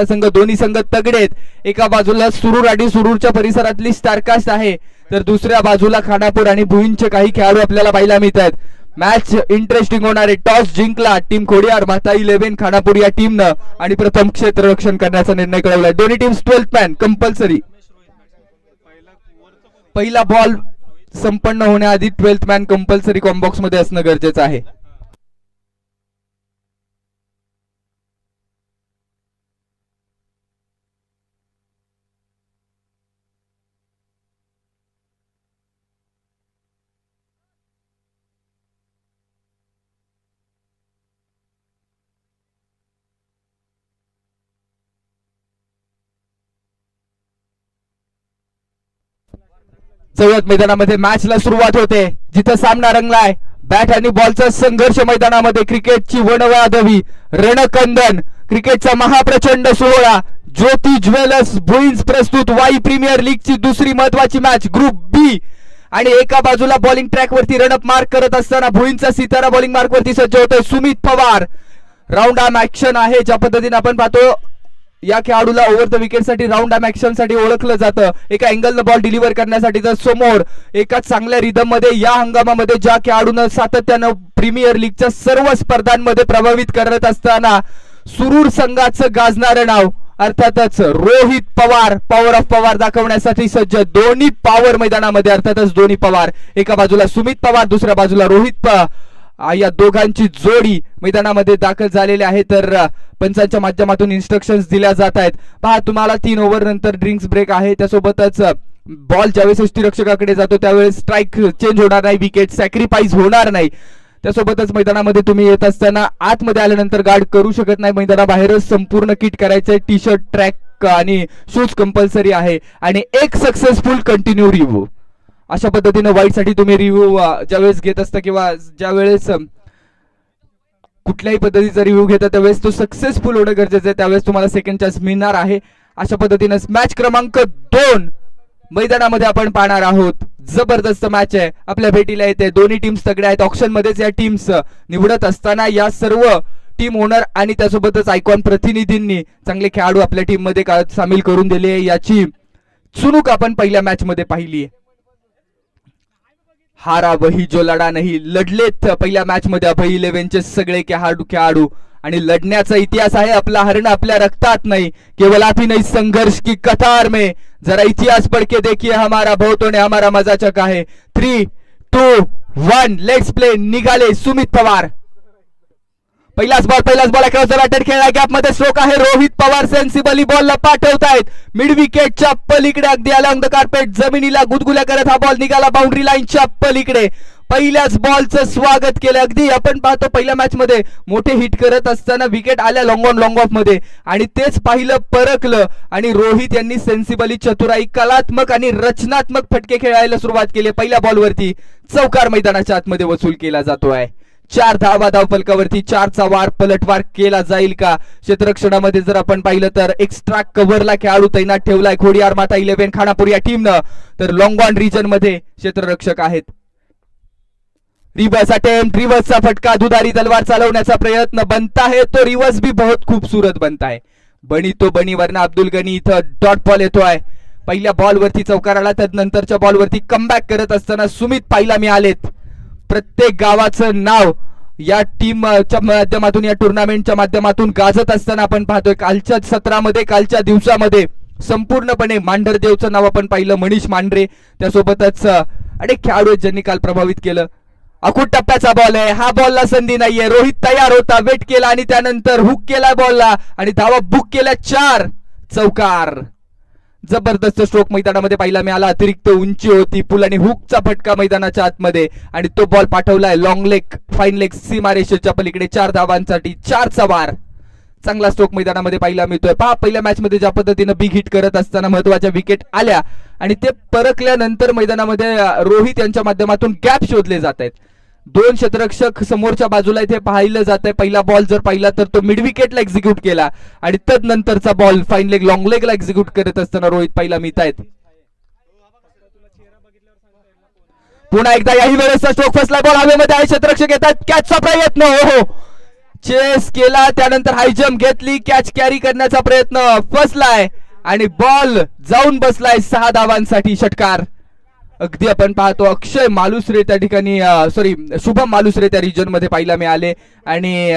संघ दोन्ही संघ तगडे आहेत. एका बाजूला सुरूर आणि सुरूरच्या परिसरातली स्टारकास्ट आहे, तर दुसऱ्या बाजूला खानापूर आणि भुईंचे काही खेळाडू आपल्याला पाहायला मिळत आहेत. मॅच इंटरेस्टिंग होणार आहे. टॉस जिंकला टीम खोडियार माता 11 खानापूर या टीमनं आणि प्रथम क्षेत्ररक्षण करण्याचा निर्णय कळवलाय. दोन्ही टीम्स 12th मॅन कंपल्सरी. पहिला बॉल संपन्न होण्याआधी 12th मॅन कंपल्सरी कॉम्बॉक्स मध्ये असणं गरजेचं आहे. चौथ्या मैदानामध्ये मॅचला सुरुवात होते, जिथं सामना रंगलाय. बॅट आणि बॉलचा संघर्ष मैदानामध्ये. क्रिकेटची वनवादवी रणकंदन, क्रिकेटचा महाप्रचंड सोहळा. ज्योती ज्वेलर्स भुईंज प्रस्तुत वाई प्रीमियर लीगची दुसरी महत्वाची मॅच ग्रुप बी. आणि एका बाजूला बॉलिंग ट्रॅक वरती रनअप मार्क करत असताना भुईंजचा सितारा बॉलिंग मार्क वरती सज्ज होतोय Sumit Pawar. Round arm action आहे, ज्या पद्धतीने आपण पाहतो या खेळाडूला ओव्हर द विकेट साठी राऊंड आर्म ऍक्शन साठी ओळखलं जातं. एका अँगलनं बॉल डिलिव्हर करण्यासाठी. तर समोर एका चांगल्या रिदम मध्ये या हंगामामध्ये ज्या खेळाडूनं सातत्यानं प्रीमियर लीगच्या सर्व स्पर्धांमध्ये प्रभावित करत असताना सुरूर संघाचं गाजणारं नाव अर्थातच रोहित पवार. पॉवर ऑफ पवार दाखवण्यासाठी सज्ज. दोन्ही पॉवर मैदानामध्ये, अर्थातच दोन्ही पवार. एका बाजूला सुमित पवार, दुसऱ्या बाजूला रोहित या दोघांची जोडी मैदानामध्ये दाखल झालेली आहे. तर पंचांच्या माध्यमातून इन्स्ट्रक्शन्स दिल्या जात आहेत. पहा, तुम्हाला 3 ओव्हर नंतर ड्रिंक्स ब्रेक आहे. त्यासोबतच बॉल ज्यावेळेस यष्टीरक्षकाकडे जातो त्यावेळेस स्ट्राईक चेंज होणार नाही, विकेट सॅक्रिफाईस होणार नाही. त्यासोबतच मैदानामध्ये तुम्ही येत असताना आतमध्ये आल्यानंतर गार्ड करू शकत नाही. मैदानाबाहेरच संपूर्ण किट करायचंय. टी शर्ट, ट्रॅक आणि शूज कंपल्सरी आहे. आणि एक सक्सेसफुल कंटिन्यू रिव्ह्यू. अशा पद्धतीने वाईट साठी तुम्ही रिव्ह्यू ज्यावेळेस घेत असता किंवा ज्यावेळेस कुठल्याही पद्धतीचा रिव्ह्यू घेता त्यावेळेस तो सक्सेसफुल होणं गरजेचं आहे. त्यावेळेस तुम्हाला सेकंड चान्स मिळणार आहे. अशा पद्धतीने मॅच क्रमांक 2 मैदानामध्ये आपण पाहणार आहोत. जबरदस्त मॅच आहे, आपल्या भेटीला येते. दोन्ही टीम्स तगड्या आहेत. ऑप्शन मध्येच या टीम्स निवडत असताना या सर्व टीम ओनर आणि त्यासोबतच आयकॉन प्रतिनिधींनी चांगले खेळाडू आपल्या टीम मध्ये सामील करून दिले. याची चुणूक आपण पहिल्या मॅच मध्ये पाहिली. हारा वही जो लढा नाही. लढलेत पहिल्या मॅच मध्ये अभय 11चे सगळे खेळाडू आणि लढण्याचा इतिहास आहे आपला. हरणं आपल्या रक्तात नाही, केवल आप ही नहीं संघर्ष की कतार में. जरा इतिहास पढ़ के देखिए हमारा बहुतों ने हमारा मजा चखा है. 3, 2, 1 लेट्स प्ले. निघाले सुमित पवार. पहिलाच बॉल अक्रॉस द बॅटर खेळला. गॅप मध्ये स्ट्रोक आहे. रोहित पवार सेन्सिबली बॉलला पाठवतायत मिड विकेटच्या पलीकडे, अगदी अलॉंग द कार्पेट जमिनीला गुदगुल्या करत हा बॉल निघाला बाउंड्री लाईनच्या पलीकडे. पहिल्याच बॉलचं स्वागत केलं. अगदी आपण पाहतो पहिल्या मॅच मध्ये मोठे हिट करत असताना विकेट आल्या लॉंग ऑफ मध्ये आणि तेच पाहिलं, परखलं आणि रोहित यांनी सेन्सिबली चतुराई, कलात्मक आणि रचनात्मक फटके खेळायला सुरुवात केली. पहिल्या बॉलवरती चौकार मैदानाच्या आतमध्ये वसूल केला जातोय. 4 धावा धावफलकावरती. 4चा वार पलटवार केला जाईल का? क्षेत्ररक्षणामध्ये जर आपण पाहिलं तर एक्स्ट्रा कव्हरला खेळाडू तैनात ठेवलाय खोडियार माता 11 खानापूर या टीमनं. तर लॉंग ऑन रिजन मध्ये क्षेत्ररक्षक आहेत. रिवर्स अटेम्प्ट, रिवर्सचा फटका. दुधारी तलवार चालवण्याचा प्रयत्न बनता है तो रिवर्स भी बहुत खूबसूरत बनता है. बनी तो बनी वरना अब्दुल गनी इथं डॉट बॉल येतोय. पहिल्या बॉलवरती चौकार आला, त्यानंतरच्या बॉलवरती कमबॅक करत असताना सुमित पाहिला मिळालेत. प्रत्येक गावाचं नाव या टीमच्या माध्यमातून, या टुर्नामेंटच्या माध्यमातून गाजत असताना आपण पाहतोय. कालच्या सत्रामध्ये, कालच्या दिवसामध्ये संपूर्णपणे मांढरदेवचं नाव आपण पाहिलं, मनीष मांढरे. त्यासोबतच अनेक खेळाडू ज्यांनी काल प्रभावित केलं. अखूट टप्प्याचा बॉल आहे. हा बॉलला संधी नाहीये. रोहित तयार होता, वेट केला आणि त्यानंतर हुक केला बॉलला आणि धावा बुक केल्या. 4 चौकार. जबरदस्त स्ट्रोक मैदानामध्ये पाहायला मिळाला. अतिरिक्त उंची होती, पुल आणि हुकचा फटका मैदानाच्या आतमध्ये आणि तो बॉल पाठवलाय लॉंग लेग, फाईन लेग सीमारेषेच्या पलीकडे. 4 धावांसाठी 4चा वार. चांगला स्ट्रोक मैदानामध्ये पाहायला मिळतोय. पहा, पहिल्या मॅच मध्ये ज्या पद्धतीनं बिग हिट करत असताना महत्वाच्या विकेट आल्या आणि ते परखल्यानंतर मैदानामध्ये रोहित यांच्या माध्यमातून गॅप शोधले जात आहेत. 2 क्षेत्ररक्षक समोरच्या बाजूला इथे पाहिलं जात आहे. पहिला बॉल जर पाहिला तर तो मिड विकेटला एक्झिक्यूट केला आणि तदनंतरचा बॉल फाईन लेग, लॉंग लेगला एक्झिक्यूट करत असताना रोहित पाहिला मिळत आहेत. पुन्हा एकदा याही वेळेसचा स्ट्रोक फसला. बॉल हवेमध्ये आहे. क्षेत्ररक्षक येतात, कॅचचा प्रयत्न. हो, चेस केला, त्यानंतर हाय जम्प घेतली, कॅच कॅरी करण्याचा प्रयत्न फसलाय आणि बॉल जाऊन बसलाय 6 धावांसाठी षटकार. अगदी आपण पाहतो अक्षय मालुसरे त्या ठिकाणी सॉरी शुभम मालुसरे त्या रिजन मध्ये पाहायला मिळाले आणि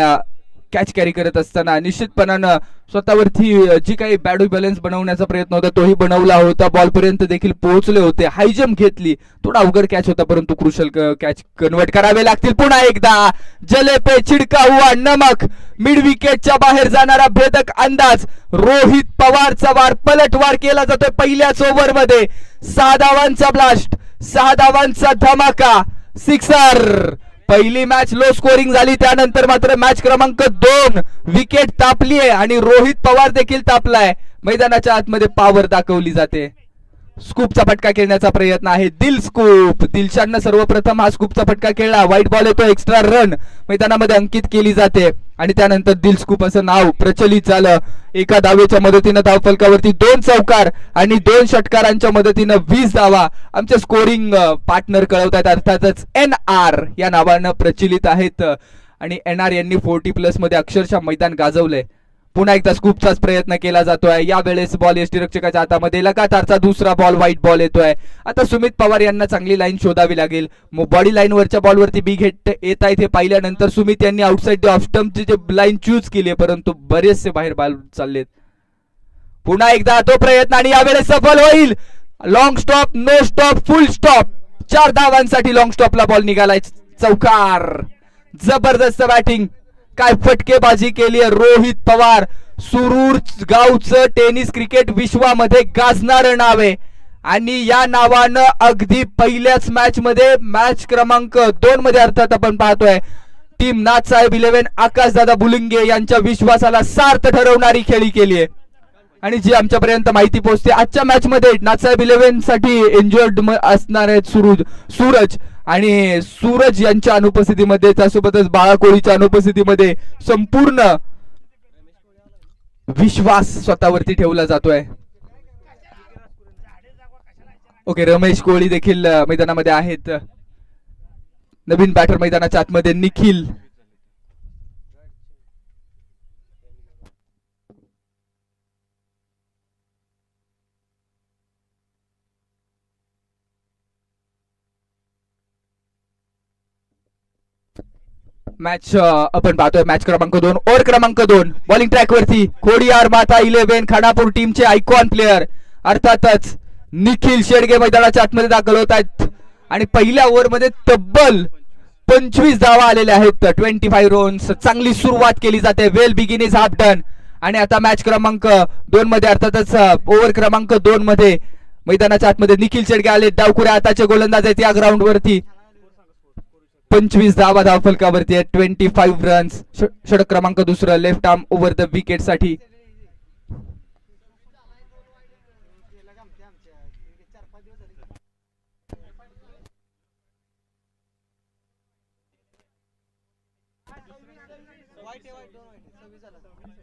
कॅच कॅरी करत असताना निश्चितपणानं स्वतःवरती जी काही बॅड बॅलन्स बनवण्याचा प्रयत्न होता तोही बनवला होता, बॉल पर्यंत देखील पोहोचले होते, हाय जम्प घेतली, थोडा अवघड कॅच होता परंतु क्रुशल कॅच कन्वर्ट करावे लागतील. पुन्हा एकदा जले पे चिडका हुआ नमक, मिड विकेटच्या बाहेर जाणारा भेदक अंदाज, रोहित पवारचा वार पलटवार केला जातोय पहिल्याच ओव्हर मध्ये. 6 धावांचा ब्लास्ट, 6 धावांचा धमाका, सिक्सर. पहिली मॅच लो स्कोरिंग झाली, त्यानंतर मात्र मॅच क्रमांक 2 विकेट तापली आहे आणि रोहित पवार देखील तापलाय. मैदानाच्या आतमध्ये पॉवर दाखवली जाते. स्कूपचा फटका खेळण्याचा प्रयत्न आहे, दिल स्कूप. दिलशाननं सर्वप्रथम हा स्कूपचा फटका खेळला, व्हाईट बॉल येतो, एक्स्ट्रा रन मैदानामध्ये अंकित केली जाते आणि त्यानंतर दिल स्कूप असं नाव प्रचलित झालं. एका धावेच्या मदतीनं धावफलकावरती 2 चौकार आणि 2 षटकारांच्या मदतीनं 20 धावा आमचे स्कोरिंग पार्टनर कळवतात, अर्थातच NR या नावानं प्रचलित आहेत आणि NR यांनी 40+ मध्ये अक्षरशः मैदान गाजवलंय. पुन्हा एकदा स्कूपचाच प्रयत्न केला जातोय, यावेळेस बॉल यष्टीरक्षकाच्या हातामध्ये, लगातारचा दुसरा बॉल, व्हाईट बॉल येतोय. आता सुमित पवार यांना चांगली लाईन शोधावी लागेल. बॉडी लाईनवरच्या बॉलवरती बिग हिट येत आहेत हे पाहिल्यानंतर सुमित यांनी आउटसाइड द ऑफ स्टंपची जे लाईन चूज केली आहे परंतु बरेचसे बाहेर बॉल चाललेत. पुन्हा एकदा तो प्रयत्न आणि यावेळेस सफल होईल. Long stop, no stop, full stop, 4 धावांसाठी लॉंग स्टॉपला बॉल निघालाय, चौकार. जबरदस्त बॅटिंग, काय फटकेबाजी केली आहे रोहित पवार. सुरूर गावचं टेनिस क्रिकेट विश्वामध्ये गाजणारं नाव आहे आणि या नावानं अगदी पहिल्याच मॅच मध्ये, मॅच क्रमांक 2 मध्ये अर्थात आपण पाहतोय, टीम नाथसाहेब 11 आकाशदादा बुलिंगे यांच्या विश्वासाला सार्थ ठरवणारी खेळी केली आहे. आणि जी आमच्यापर्यंत माहिती पोहोचते, आजच्या मॅच मध्ये नाथसाहेब 11 साठी इंजर्ड असणार आहेत सूरज आणि सूरज यांच्या अनुपस्थितीमध्ये, त्यासोबतच बाळा कोळीच्या अनुपस्थितीमध्ये संपूर्ण विश्वास स्वतःवरती ठेवला जातोय. ओके, रमेश कोळी देखील मैदानामध्ये आहेत. नवीन बॅटर मैदानाच्या आतमध्ये निखिल. मॅच आपण पाहतोय, मॅच क्रमांक 2, ओव्हर क्रमांक 2. बॉलिंग ट्रॅक वरती खोडियार माता 11 खानापूर टीमचे आयकॉन प्लेअर अर्थातच निखिल शेडगे मैदानाच्या आतमध्ये दाखल होत आहेत आणि पहिल्या ओव्हर मध्ये तब्बल 25 धावा आलेल्या आहेत, 25 रन्स. चांगली सुरुवात केली जाते, वेल बिगिन इज हाफ डन. आणि आता मॅच क्रमांक 2 मध्ये अर्थातच ओव्हर क्रमांक 2 मध्ये मैदानाच्या आतमध्ये निखिल शेडगे आले. डावखुऱ्या हाताचे गोलंदाज आहेत या ग्राउंड वरती. 25 धावा धावफलकावरती आहे, 25 रन्स. षटक क्रमांक 2, left arm over the wicket साठी.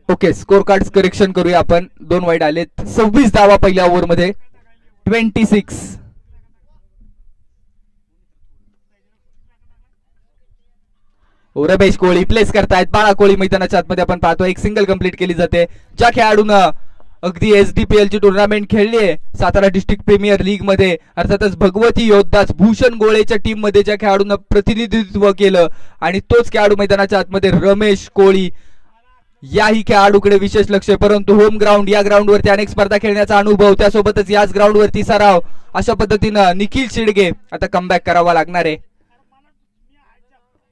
ओके, स्कोर कार्ड करेक्शन करूया आपण. 2 वाईड आलेत. 26 धावा पहिल्या ओव्हर मध्ये, 26. रमेश कोळी प्लेस करतायत, बाळा कोळी मैदानाच्या आतमध्ये आपण पाहतो. एक सिंगल कंप्लीट केली जाते. ज्या खेळाडूनं अगदी SDPL ची टुर्नामेंट खेळली आहे सातारा डिस्ट्रिक्ट प्रीमियर लीग मध्ये, अर्थातच भगवती योद्धाच भूषण गोळेच्या टीम मध्ये ज्या खेळाडूनं प्रतिनिधित्व केलं आणि तोच खेळाडू मैदानाच्या आतमध्ये रमेश कोळी. याही खेळाडूकडे विशेष लक्ष आहे, परंतु होम ग्राउंड या ग्राउंड वरती अनेक स्पर्धा खेळण्याचा अनुभव, त्यासोबतच याच ग्राउंड वरती सराव, अशा पद्धतीनं निखिल शेडगे आता कमबॅक करावा लागणार आहे.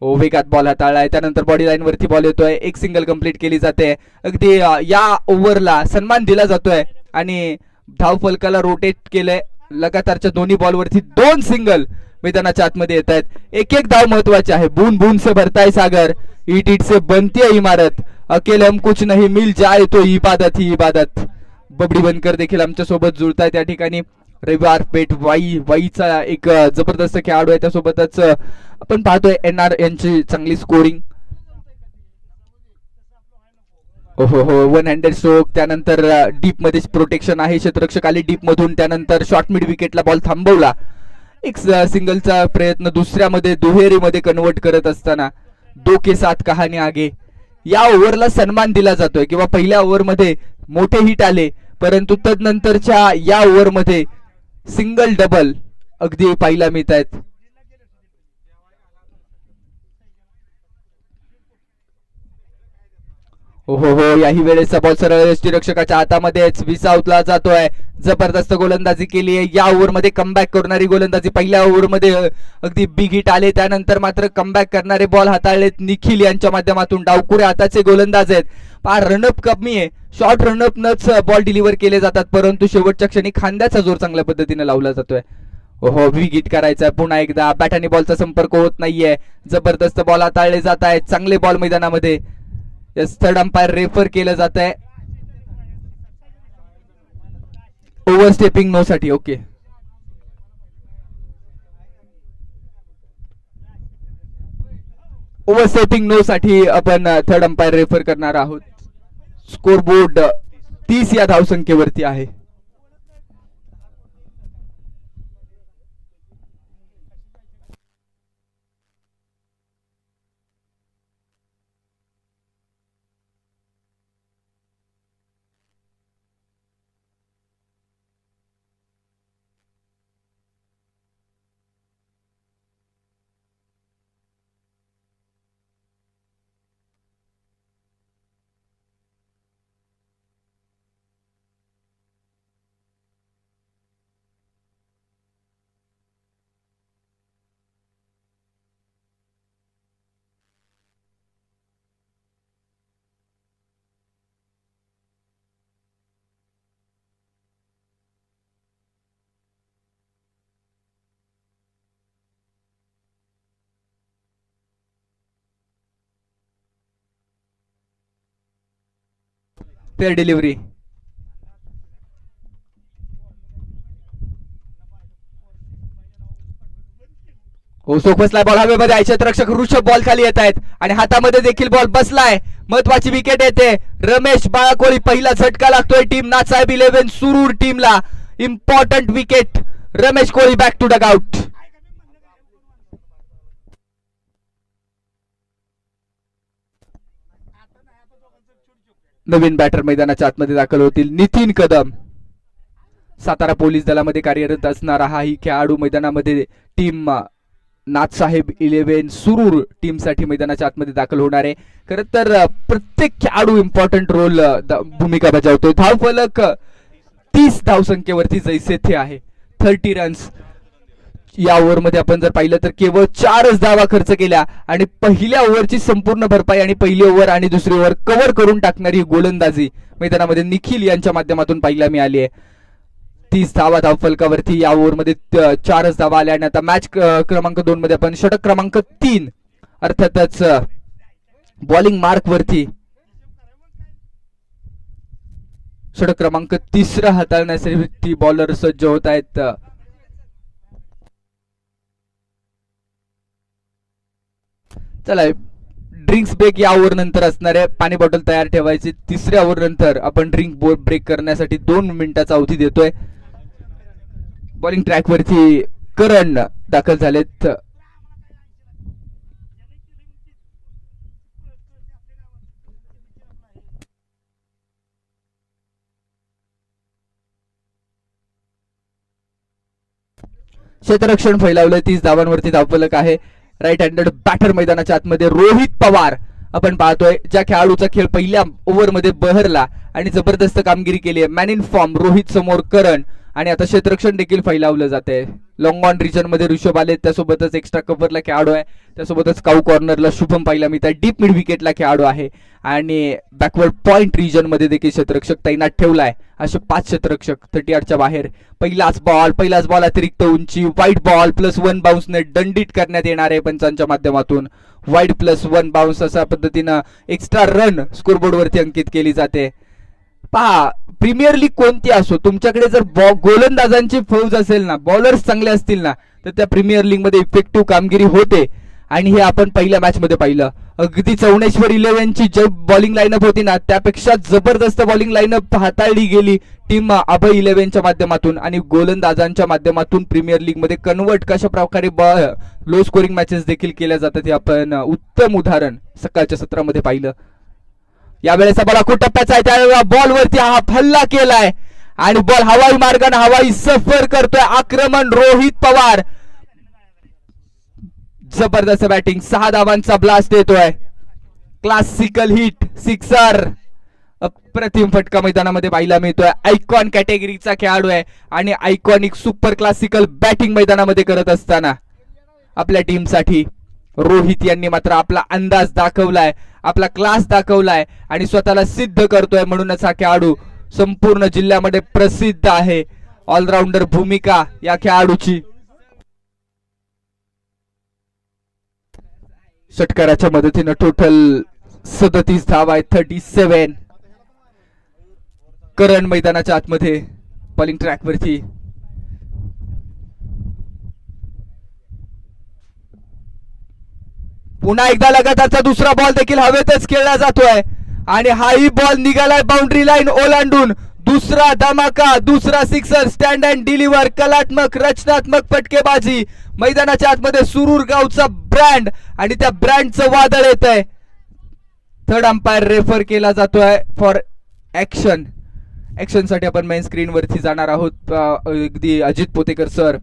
वेगात बॉल हाताळलाय, त्यानंतर बॉडी लाईन वरती बॉल येतोय, एक सिंगल कंप्लीट केली जाते. अगदी या ओव्हरला सन्मान दिला जातोय आणि धाव फलकाला रोटेट केलंय. लगातारच्या दोन्ही बॉल वरती 2 सिंगल मैदानाच्या आतमध्ये येत आहेत. एक एक धाव महत्वाची आहे. बून बून से भरता है सागर, ईट ईट से बनती है इमारत, अकेले हम कुछ नहीं मिल जाए तो इबादत ही इबादत. बबडी बनकर देखील आमच्या सोबत जुळतायत या ठिकाणी. रविवार पेठ वाईचा एक जबरदस्त खेळाडू आहे, त्यासोबतच आपण पाहतोय NR यांची चांगली स्कोरिंग. हो 1 हँडेड स्ट्रोक, त्यानंतर डीप मध्ये प्रोटेक्शन आहे, क्षेत्ररक्षक आले डीप मधून, त्यानंतर शॉर्ट मिड विकेटला बॉल थांबवला. एक सिंगलचा प्रयत्न दुसऱ्यामध्ये दुहेरीमध्ये कन्वर्ट करत असताना 2 के साथ कहाणी आगे या ओव्हरला सन्मान दिला जातोय किंवा पहिल्या ओव्हरमध्ये मोठे हिट आले, परंतु तदनंतरच्या या ओव्हरमध्ये सिंगल डबल अगदी पाहायला मिळत आहेत. हो हो, याही वेळेचा बॉल सरळ यष्टीरक्षकाच्या हातामध्येच विसावला जातोय. जबरदस्त गोलंदाजी केली आहे या ओव्हरमध्ये, कमबॅक करणारी गोलंदाजी. पहिल्या ओव्हरमध्ये अगदी बिग हिट आले, त्यानंतर मात्र कमबॅक करणारे बॉल हाताळलेत निखिल यांच्या माध्यमातून. डावकुरे हाताचे गोलंदाज आहेत. रनअप कमी आहे, शॉर्ट रनअप नच बॉल डिलिव्हर केले जातात, परंतु शेवटच्या क्षणी खांद्याचा जोर चांगल्या पद्धतीने लावला जातोय. हो, बिग हिट करायचा पुन्हा एकदा. बॅट आणि बॉलचा संपर्क होत नाहीये. जबरदस्त बॉल हाताळले जात आहेत, चांगले बॉल मैदानामध्ये. थर्ड अंपायर रेफर केलं जात आहे ओव्हरस्टेपिंग नो साठी. ओके, ओव्हरस्टेपिंग नो साठी आपण थर्ड अंपायर रेफर करणार आहोत. स्कोर बोर्ड 30 या धावसंख्येवरती आहे. Fair delivery. सोपसलाय बॉल हवेमध्ये. क्षेत्ररक्षक ऋषभ बॉल खाली येत आहेत आणि हातामध्ये देखील बॉल बसलाय. महत्वाची विकेट येते. रमेश बाळाकोळी पहिला झटका लागतोय टीम नाथसाहेब 11 सुरूर टीमला. Important wicket. Ramesh Koli back to dugout. नवीन बॅटर मैदानाच्या आतमध्ये दाखल होतील. नितीन कदम, सातारा पोलीस दलामध्ये कार्यरत असणारा हाही खेळाडू मैदानामध्ये टीम नाथसाहेब 11 सुरूर टीम साठी मैदानाच्या आतमध्ये दाखल होणार आहे. खरं तर प्रत्येक खेळाडू इम्पॉर्टंट रोल भूमिका बजावतोय. धावफलक 30 धावसंख्येवरती जैसे थे आहे. 30 रन्स. या ओव्हरमध्ये आपण जर पाहिलं तर केवळ 4च धावा खर्च केल्या आणि पहिल्या ओव्हरची संपूर्ण भरपाई आणि पहिली ओव्हर आणि दुसरी ओव्हर कव्हर करून टाकणारी गोलंदाजी मैदानामध्ये निखिल यांच्या माध्यमातून पाहायला मिळाली आहे. 30 धावा धावफलकावरती या ओव्हरमध्ये 4च धावा आल्या आणि आता मॅच क्रमांक 2 मध्ये आपण षटक क्रमांक 3 अर्थातच बॉलिंग मार्क वरती षटक क्रमांक 3 हाताळण्यासाठी बॉलर सज्ज होत आहेत. चला, ड्रिंक्स ब्रेक या ओव्हर नंतर असणार आहे. पाणी बॉटल तयार ठेवायची. तिसऱ्या ओव्हर नंतर आपण ड्रिंक ब्रेक करण्यासाठी 2 मिनिटाचा अवधी देतोय. बॉलिंग ट्रॅक वरती करण दाखल झालेत. क्षेत्ररक्षण फैलावलंय. 30 धावांवरती धावफलक आहे. राईट हँडेड बॅटर मैदानाच्या आतमध्ये रोहित पवार आपण पाहतोय. ज्या खेळाडूचा खेळ पहिल्या ओव्हरमध्ये बहरला आणि जबरदस्त कामगिरी केली आहे. मॅन इन फॉर्म रोहित समोर करण आणि आता क्षेत्ररक्षण देखील फैलावलं जाते. लॉंग ऑन रिजन मध्ये ऋषभ आले, त्यासोबतच एक्स्ट्रा कव्हरला खेळाडू आहे, त्यासोबतच काऊ कॉर्नरला शुभम पाहायला मिळतात. डीप मिड विकेटला खेळाडू आहे आणि बॅकवर्ड पॉइंट रिजन मध्ये देखील क्षेत्ररक्षक तैनात ठेवलाय. असे 5 क्षेत्ररक्षक 38च्या बाहेर. पहिलाच बॉल अतिरिक्त उंची, वाईड बॉल +1 बाउन्सने दंडित करण्यात येणार आहे पंचांच्या माध्यमातून. वाईड +1 बाउन्स अशा पद्धतीनं एक्स्ट्रा रन स्कोरबोर्ड वरती अंकित केली जाते. पहा, प्रीमियर लीग कोणती असो, तुमच्याकडे जर गोलंदाजांची फौज असेल ना, बॉलर्स चांगले असतील ना, तर त्या प्रीमियर लीग मध्ये इफेक्टिव्ह कामगिरी होते. आणि हे आपण पहिल्या मॅच मध्ये पाहिलं. अगदी चौनेश्वर 11ची जी बॉलिंग लाईनअप होती ना, त्यापेक्षा जबरदस्त बॉलिंग लाईनअप हाताळली गेली टीम अभय 11च्या माध्यमातून आणि गोलंदाजांच्या माध्यमातून प्रीमियर लीग मध्ये कन्वर्ट कशा प्रकारे लो स्कोरिंग मॅचेस देखील केल्या जातात हे आपण उत्तम उदाहरण सकाळच्या सत्रामध्ये पाहिलं. यावेळेस बॉल आखूड टप्प्याचा आहे, त्यावेळेला बॉल वरती हा हल्ला केलाय आणि बॉल हवाई मार्गाने हवाई सफर करतोय. आक्रमण रोहित पवार, जबरदस्त बॅटिंग, 6 धावांचा ब्लास्ट देतोय. क्लासिकल हिट, सिक्सर, अप्रतिम फटका मैदानामध्ये पाहायला मिळतोय. आयकॉन कॅटेगरीचा खेळाडू आहे आणि आयकॉनिक सुपर क्लासिकल बॅटिंग मैदानामध्ये करत असताना आपल्या टीमसाठी रोहित यांनी मात्र आपला अंदाज दाखवलाय, आपला क्लास दाखवलाय आणि स्वतःला सिद्ध करतोय. म्हणूनच हा खेळाडू संपूर्ण जिल्ह्यामध्ये प्रसिद्ध आहे. ऑलराऊंडर भूमिका या खेळाडूची. षटकाराच्या मदतीनं टोटल 37 धावा आहेत, 37. करण मैदानाच्या आतमध्ये बॉलिंग ट्रॅक वरती. पुन्हा एकदा लगातारचा दुसरा बॉल देखील हवेतच खेळला जातोय आणि हाही बॉल निघालाय बाउंड्री लाईन ओलांडून. दुसरा धमाका, दुसरा सिक्सर, स्टँड अँड डिलिव्हर, कलात्मक रचनात्मक फटकेबाजी. मैदानाच्या आतमध्ये सुरूर गावचा ब्रँड आणि त्या ब्रँडचं वादळ येत आहे. थर्ड अंपायर रेफर केला जातोय फॉर ऍक्शन. ऍक्शन साठी आपण मेन स्क्रीन वरती जाणार आहोत. अगदी अजित पोतेकर सर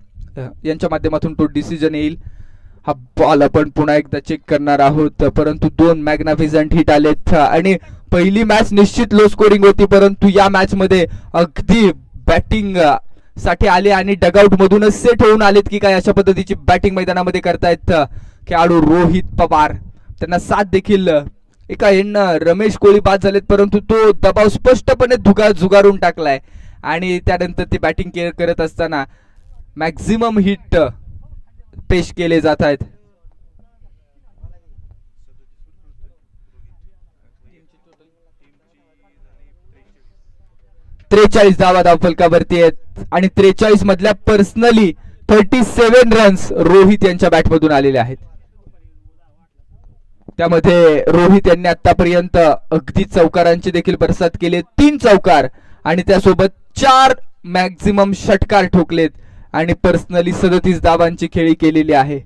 यांच्या माध्यमातून तो डिसिजन येईल. हा बॉल आपण पुन्हा एकदा चेक करणार आहोत, परंतु 2 मॅग्नाफिसंट हिट आलेत आणि पहिली मॅच निश्चित लो स्कोरिंग होती, परंतु या मॅच मध्ये अगदी बॅटिंग साठी आले आणि डगआउट मधूनच सेट होऊन आलेत की काय अशा पद्धतीची बॅटिंग मैदानामध्ये करतायत खेळाडू रोहित पवार. त्यांना साथ देखील एका एंडनं रमेश कोळी बाद झालेत, परंतु तो दबाव स्पष्टपणे झुगारून टाकलाय आणि त्यानंतर ते बॅटिंग करत असताना मॅक्झिमम हिट पेश केले जात आहेत. त्रेचाळीस धावा धावफलकावरती आहेत आणि 43 मधल्या पर्सनली 37 रन्स रोहित यांच्या बॅटमधून आलेले आहेत. त्यामध्ये रोहित यांनी आतापर्यंत अगदी चौकारांची देखील बरसात केली, 3 चौकार आणि त्यासोबत 4 मॅक्झिमम षटकार ठोकलेत आणि पर्सनली 37 धावांची खेळी केलेली आहे.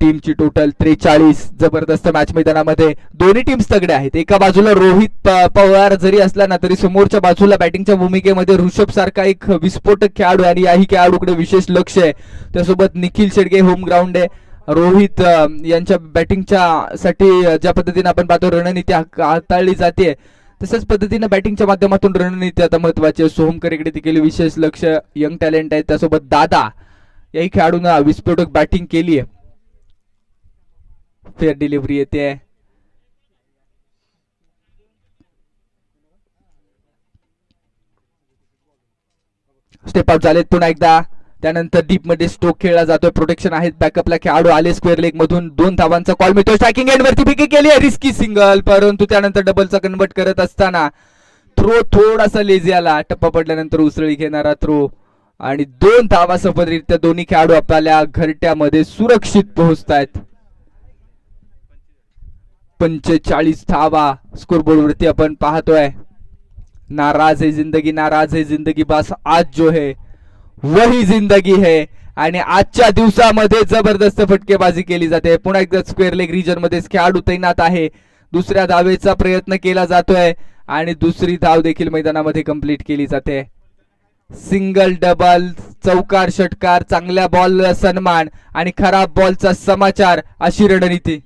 टीमची टोटल 43. जबरदस्त मॅच मैदानामध्ये दोन्ही टीम्स तगडे आहेत. एका बाजूला रोहित पवार जरी असला ना तरी समोरच्या बाजूला बॅटिंगच्या भूमिकेमध्ये ऋषभ सारखा एक विस्फोटक खेळाडू आणि याही खेळाडूकडे विशेष लक्ष आहे. त्यासोबत निखिल शेडगे होम ग्राउंड आहे. रोहित यांच्या बॅटिंगच्या साठी ज्या पद्धतीने आपण पाहतो रणनीती हाताळली जाते तशाच पद्धतीने बॅटिंगच्या माध्यमातून रणनीती आता महत्वाची आहे. सोहमकर इकडे देखील विशेष लक्ष, यंग टॅलेंट आहे. त्यासोबत दादा याही खेळाडूंना विस्फोटक बॅटिंग केली आहे. फेअर डिलिव्हरी येते. स्टेप आउट झालेत पुन्हा एकदा. त्यानंतर डीप मध्ये स्ट्रोक खेळला जातोय. प्रोटेक्शन आहेत, बॅकअपला खेळाडू आले. स्क्वेअर लेग मधून 2 धावांचा कॉल मिळतोय. स्ट्रायकिंग एंड वरती पिकी केली आहे, रिस्की सिंगल, परंतु त्यानंतर डबलचा कन्वर्ट करत असताना थ्रो थोडासा लेझी आला. टप्पा पडल्यानंतर उसळी घेणारा थ्रो आणि 2 धावा सफलरित्या दोन्ही खेळाडू आपल्या घरट्यामध्ये सुरक्षित पोहोचतायत. 45 धावा स्कोरबोर्ड वरती आपण पाहतोय. नाराज है जिंदगी, नाराज है जिंदगी, बस आज जो है वही जिंदगी है. आणि आजच्या दिवसामध्ये जबरदस्त फटकेबाजी केली जाते. पुन्हा एकदा स्क्वेअर लेग रिजन मध्ये खेळाडू तैनात आहे. दुसऱ्या धावेचा प्रयत्न केला जातोय आणि दुसरी धाव देखील मैदानामध्ये कंप्लीट केली जाते. सिंगल, डबल, चौकार, षटकार, चांगल्या बॉल सन्मान आणि खराब बॉलचा समाचार अशी रणनीती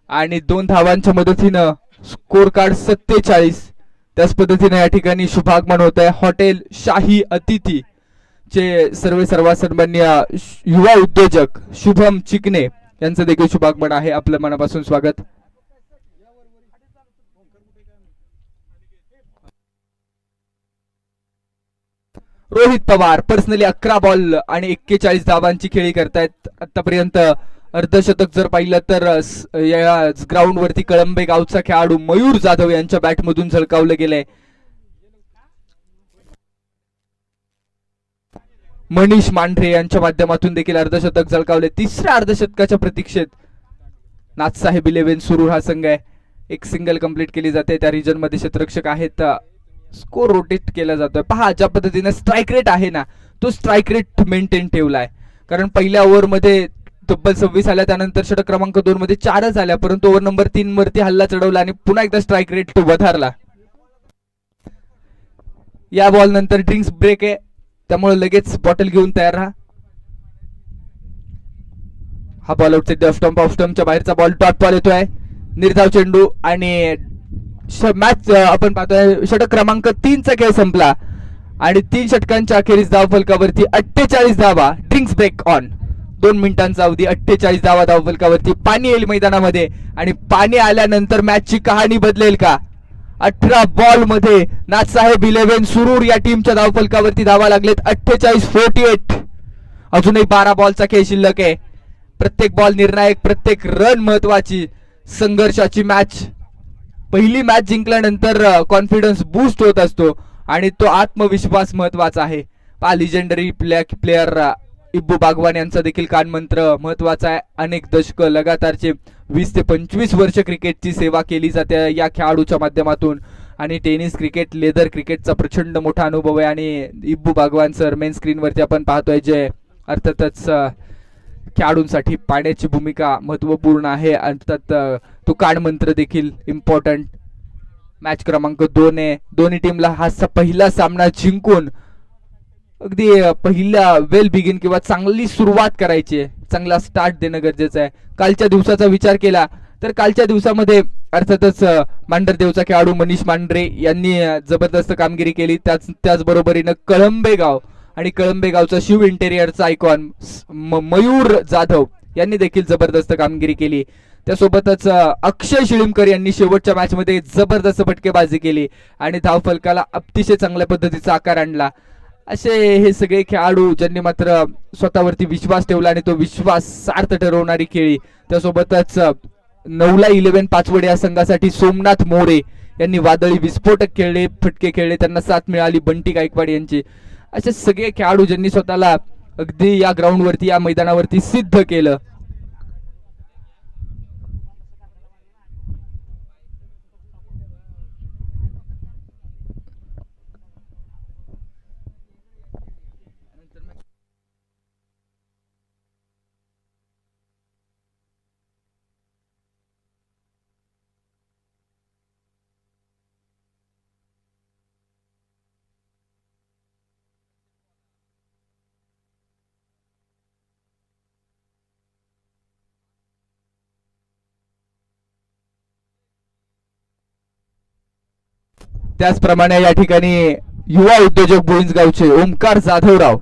आणि 2 धावांच्या मदतीनं स्कोर कार्ड 47. त्याच पद्धतीने या ठिकाणी शुभागमन होत आहे. हॉटेल शाही अतिथी चे सर्व सन्माननीय युवा उद्योजक शुभम चिकने यांचं देखील शुभागमन आहे. आपलं मनापासून स्वागत. रोहित पवार पर्सनली 11 बॉल आणि 41 धावांची खेळी करतायत. आतापर्यंत अर्धशतक जर पाहिलं तर या ग्राउंड वरती कळंबे गावचा खेळाडू मयूर जाधव यांच्या बॅटमधून झळकावलं गेलंय. मनीष मांढरे यांच्या माध्यमातून देखील अर्धशतक झळकावले. तिसऱ्या अर्धशतकाच्या प्रतीक्षेत नाथसाहेब 11 सुरू हा संघ आहे. एक सिंगल कंप्लीट केली जाते. त्या रिजन मध्ये क्षेत्ररक्षक आहेत. स्कोर रोटेट केला जातोय. पहा ज्या पद्धतीने स्ट्राईक रेट आहे ना तो स्ट्राईक रेट मेंटेन ठेवलाय. कारण पहिल्या ओव्हर मध्ये तब्बल 26 आल्या. त्यानंतर षटक क्रमांक 2 मध्ये 4च आल्या, परंतु ओव्हर नंबर 3 वरती हल्ला चढवला आणि पुन्हा एकदा स्ट्राईक रेट तो वधारला. या बॉल नंतर ड्रिंक्स ब्रेक आहे, त्यामुळे लगेच बॉटल घेऊन तयार राहा. हा बॉल आउट साइड ऑफ स्टंपच्या बाहेरचा बॉल, डॉट बॉल येतोय, निर्धाव चेंडू आणि मॅच आपण पाहतोय षटक क्रमांक 3 चा खेळ संपला आणि 3 षटकांच्या अखेरीस धाव फलकावरती 48 धावा. Drinks break on. 2 मिनिटांचा अवधी, 48 धावा धाव फलकावरती. पाणी येईल मैदानामध्ये आणि पाणी आल्यानंतर मॅचची कहाणी बदलेल का? 18 बॉल मध्ये नाथसाहेब 11 सुरूर या टीमच्या धाव फलकावरती धावा लागलेत 48-48. अजूनही 12 बॉलचा खेळ शिल्लक आहे. प्रत्येक बॉल निर्णायक, प्रत्येक रन महत्वाची, संघर्षाची मॅच. पहिली मॅच जिंकल्यानंतर कॉन्फिडन्स बूस्ट होत असतो आणि तो आत्मविश्वास महत्वाचा आहे. लिजेंडरी प्लेयर इब्बू बागवान यांचा देखील कानमंत्र महत्वाचा आहे. अनेक दशक लगातारचे 20 ते 25 वर्ष क्रिकेटची सेवा केली जाते या खेळाडूच्या माध्यमातून आणि टेनिस क्रिकेट, लेदर क्रिकेटचा प्रचंड मोठा अनुभव आहे. आणि इब्बू बागवान सर मेन स्क्रीनवरती आपण पाहतोय, जे अर्थातच खेळाडूंसाठी पाण्याची भूमिका महत्वपूर्ण आहे. अर्थात तो कानमंत्र देखील इम्पॉर्टंट. मॅच क्रमांक 2 आहे. दोन्ही टीमला हा पहिला सामना जिंकून अगदी पहिला वेल बिगिन किंवा चांगली सुरुवात करायची आहे, चांगला स्टार्ट देणं गरजेचं आहे. कालच्या दिवसाचा विचार केला तर कालच्या दिवसामध्ये अर्थातच मांढरदेवचा खेळाडू मनीष मांढरे यांनी जबरदस्त कामगिरी केली. त्याचबरोबरीनं कळंबे गाव आणि कळंबे गावचा शिव इंटेरियरचा आयकॉन मयूर जाधव यांनी देखील जबरदस्त कामगिरी केली. त्यासोबतच अक्षय शिळीमकर यांनी शेवटच्या मॅच मध्ये जबरदस्त फटकेबाजी केली आणि धाव फलकाला अतिशय चांगल्या पद्धतीचा आकार आणला. असे हे सगळे खेळाडू ज्यांनी मात्र स्वतःवरती विश्वास ठेवला आणि तो विश्वास सार्थ ठरवणारी खेळी. त्यासोबतच 9ला 11 पाचवड या संघासाठी सोमनाथ मोरे यांनी वादळी विस्फोटक खेळले, फटके खेळले, त्यांना साथ मिळाली बंटी गायकवाड यांची. असे सगळे खेळाडू ज्यांनी स्वतःला अगदी या ग्राउंडवरती, या मैदानावरती सिद्ध केलं. त्याचप्रमाणे या ठिकाणी युवा उद्योजक भोईंजगावचे ओमकार जाधवराव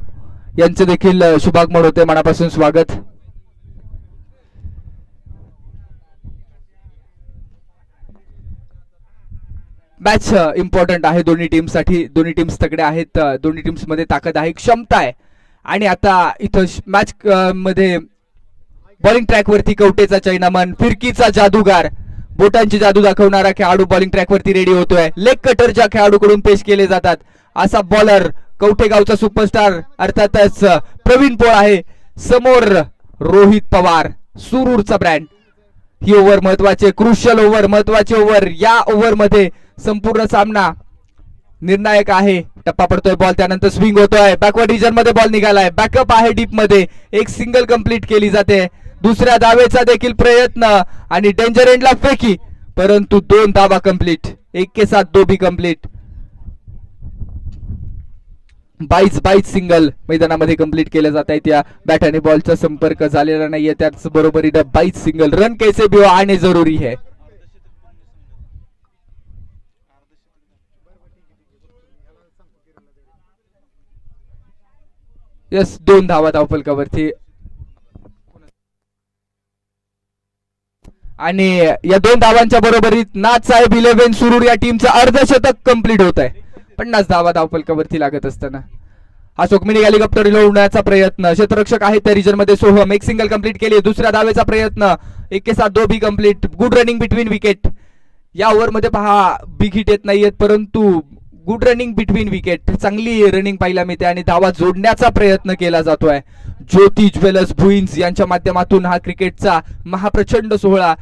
यांचे देखील शुभागमन होते. मनापासून स्वागत. मॅच इम्पॉर्टंट आहे दोन्ही टीमसाठी. दोन्ही टीम्स तगडे आहेत, दोन्ही टीम्स मध्ये ताकद आहे, क्षमता आहे. आणि आता इथं मॅच मध्ये बॉलिंग ट्रॅक वरती कवटेचा चैनामन, फिरकीचा जादूगार, बोटांची जादू दाखवणारा खेळाडू बॉलिंग ट्रॅक वरती रेडी होतोय. लेग कटरच्या खेळाडूकडून पेश केले जातात. असा बॉलर कवठेगावचा सुपरस्टार अर्थातच प्रवीण पोळ आहे. समोर रोहित पवार, सुरूरचा ब्रँड. ही ओव्हर महत्वाची, क्रुशियल ओव्हर, महत्वाची ओव्हर. या ओव्हर मध्ये संपूर्ण सामना निर्णायक आहे. टप्पा पडतोय बॉल, त्यानंतर स्विंग होतोय, बॅकवर्ड रिजन मध्ये बॉल निघालाय, बॅकअप आहे डीप मध्ये, एक सिंगल कंप्लीट केली जाते. दुसऱ्या धावेचा देखील प्रयत्न आणि डेंजर एंडला फेकी, परंतु 2 धावा कंप्लीट. 1 के साथ 2 भी कंप्लीट. 22 सिंगल मैदानामध्ये कंप्लीट केले जात आहेत. या बॅट आणि बॉलचा संपर्क झालेला नाहीये, त्याच बरोबरीने 22 सिंगल. रन कैसे भी हो आने जरूरी है. यस, 2 धावा धावफलकावरती. आणि या 2 धावांच्या बरोबरीत नाथसाहेब 11 सुरूर या टीमचं अर्धशतक कंप्लीट होत आहे. 50 धावा धावफलकावरती लागत असताना हा सोकमिनी हेलिकॉप्टर उडवण्याचा प्रयत्न. क्षेत्ररक्षक आहे त्या रिजन मध्ये सोहम, एक सिंगल कंप्लीट केली. दुसऱ्या धावेचा प्रयत्न, 1 के साथ 2 भी complete. Good running between wicket. या ओव्हर मध्ये पहा बिग हिट येत नाहीयेत, परंतु गुड रनिंग बिटवीन विकेट, चांगली रनिंग पाहायला मिळते आणि धावा जोडण्याचा प्रयत्न केला जातोय. ज्योती ज्वेलर्स भुईंज यांच्या माध्यमातून हा क्रिकेटचा महाप्रचंड सोहळा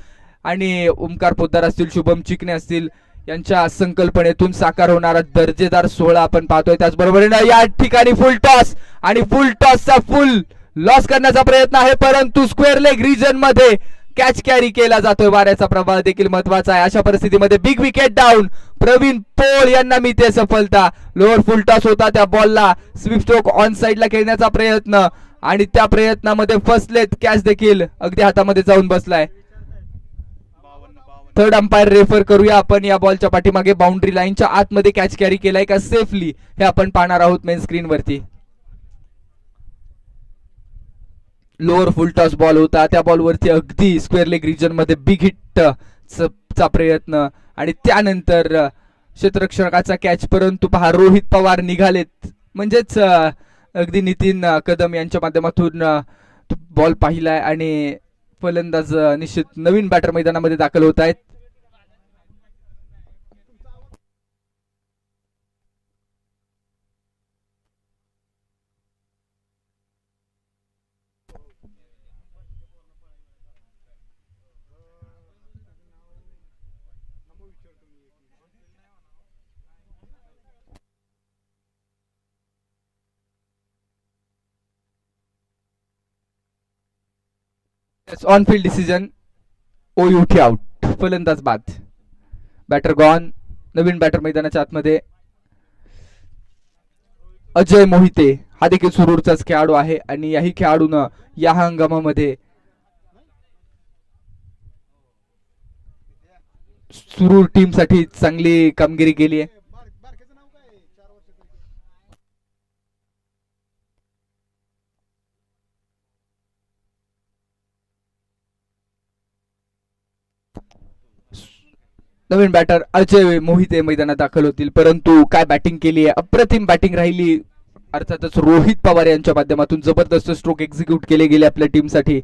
आणि ओमकार पोद्दार असतील, शुभम चिकणे असतील यांच्या संकल्पनेतून साकार होणारा दर्जेदार सोहळा आपण पाहतोय. त्याचबरोबर या ठिकाणी फुल टॉस आणि फुल टॉसचा फुल लॉस करण्याचा प्रयत्न आहे, परंतु स्क्वेअर लेग रिजन मध्ये कॅच कॅरी केला जातोय. वाऱ्याचा प्रभाव देखील महत्वाचा आहे. अशा परिस्थितीमध्ये बिग विकेट डाऊन. प्रवीण पोळ यांना मिळते सफलता. लोअर फुल टॉस होता, त्या बॉलला स्वीप स्ट्रोक ऑन साइडला खेळण्याचा प्रयत्न आणि त्या प्रयत्नामध्ये फसलेत. कॅच देखील अगदी हातामध्ये जाऊन बसलाय. थर्ड अंपायर रेफर करूया आपण. या बॉलच्या पाठीमागे बाउंड्री लाईनच्या आतमध्ये कॅच कॅरी केलाय का सेफली हे आपण पाहणार आहोत मेन स्क्रीन वरती. लोअर फुल टॉस बॉल होता, त्या बॉलवरती अगदी स्क्वेअर लेग रिजन मध्ये बिग हिट चा प्रयत्न आणि त्यानंतर क्षेत्ररक्षकाचा कॅच. परंतु पहा रोहित पवार निघालेत, म्हणजेच अगदी नितीन कदम यांच्या माध्यमातून बॉल पाहिलाय आणि फलंदाज निश्चित नवीन बॅटर मैदानामध्ये दाखल होत आहेत. On field decision, OUT out, फलंदाज बाद, बॅटर गॉन. नवीन बॅटर मैदानाच्या आतमध्ये अजय मोहिते हा देखील सुरूरचाच खेळाडू आहे आणि याही खेळाडूनं या हंगामामध्ये सुरूर टीम साठी चांगली कामगिरी केली आहे. नवीन बॅटर अजय मोहिते मैदानात दाखल होतील, परंतु काय बॅटिंग केली आहे, अप्रतिम बॅटिंग राहिली. अर्थातच रोहित पवार यांच्या माध्यमातून जबरदस्त स्ट्रोक एक्झिक्यूट केले गेले आपल्या टीमसाठी.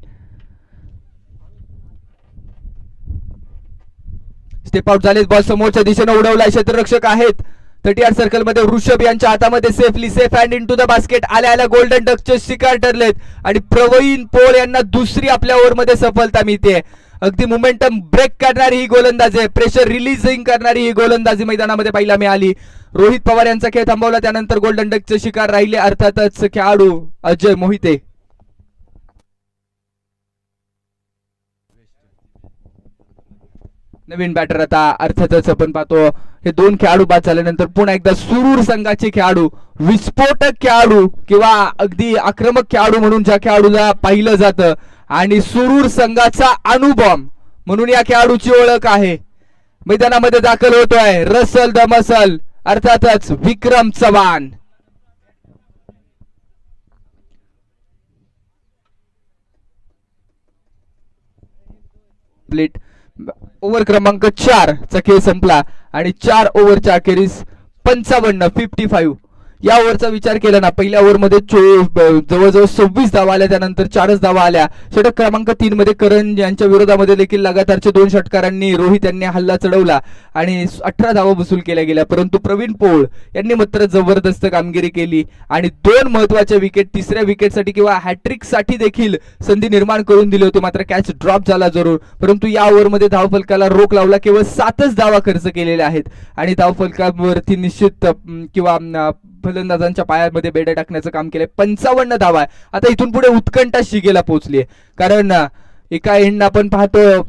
स्टेप आउट झाले, बॉल समोरच्या दिशेने उडवलाय. क्षेत्ररक्षक आहेत 30 सर्कल मध्ये वृषभ यांच्या हातामध्ये safely safe hand into the basket. आल्या आल्या गोल्डन डकचे शिकार ठरलेत आणि प्रवीण पोळ यांना दुसरी आपल्या ओव्हरमध्ये सफलता मिळते. अगदी मोमेंटम ब्रेक करणारी ही गोलंदाजी आहे, प्रेशर रिलीजिंग करणारी ही गोलंदाजी मैदानामध्ये पाहायला मिळाली. रोहित पवार यांचा खेळ थांबवला, त्यानंतर गोल्डन डकचे शिकार राहिले अर्थातच खेळाडू अजय मोहिते. नवीन बॅटर आता अर्थातच आपण पाहतो हे दोन खेळाडू बाद झाल्यानंतर पुन्हा एकदा सुरूर संघाचे खेळाडू, विस्फोटक खेळाडू किंवा अगदी आक्रमक खेळाडू म्हणून ज्या खेळाडूला पाहिलं जातं आणि सुरूर संघाचा अणुबॉम्ब म्हणून या खेळाडूची ओळख आहे, मैदानामध्ये दाखल होतोय रसल द मसल अर्थातच विक्रम चव्हाण. प्लेट ओव्हर क्रमांक 4 चा खेळ संपला आणि 4 ओव्हरच्या अखेरीस 55 या ओव्हरचा विचार केला ना, पहिल्या ओव्हरमध्ये जवळजवळ 26 धावा आल्या, त्यानंतर 4च धावा आल्या. षटक क्रमांक 3 मध्ये करण यांच्या विरोधामध्ये देखील लगातारचे 2 षटकारांनी रोहित यांनी हल्ला चढवला आणि 18 धावा वसूल केल्या गेल्या. परंतु प्रवीण पोळ यांनी मात्र जबरदस्त कामगिरी केली आणि 2 महत्वाच्या विकेट, तिसऱ्या विकेटसाठी किंवा हॅट्रिक साठी देखील संधी निर्माण करून दिली होती. मात्र कॅच ड्रॉप झाला जरूर, परंतु या ओव्हरमध्ये धावफलकाला रोख लावला. केवळ 7च धावा खर्च केलेल्या आहेत आणि धावफलकावरती निश्चित किंवा फलंदाजांच्या पायामध्ये बेड्या टाकण्याचं काम केलंय. 55 धावा आहे. आता इथून पुढे उत्कंठा शिगेला पोहोचली, कारण एका एंड आपण पाहतो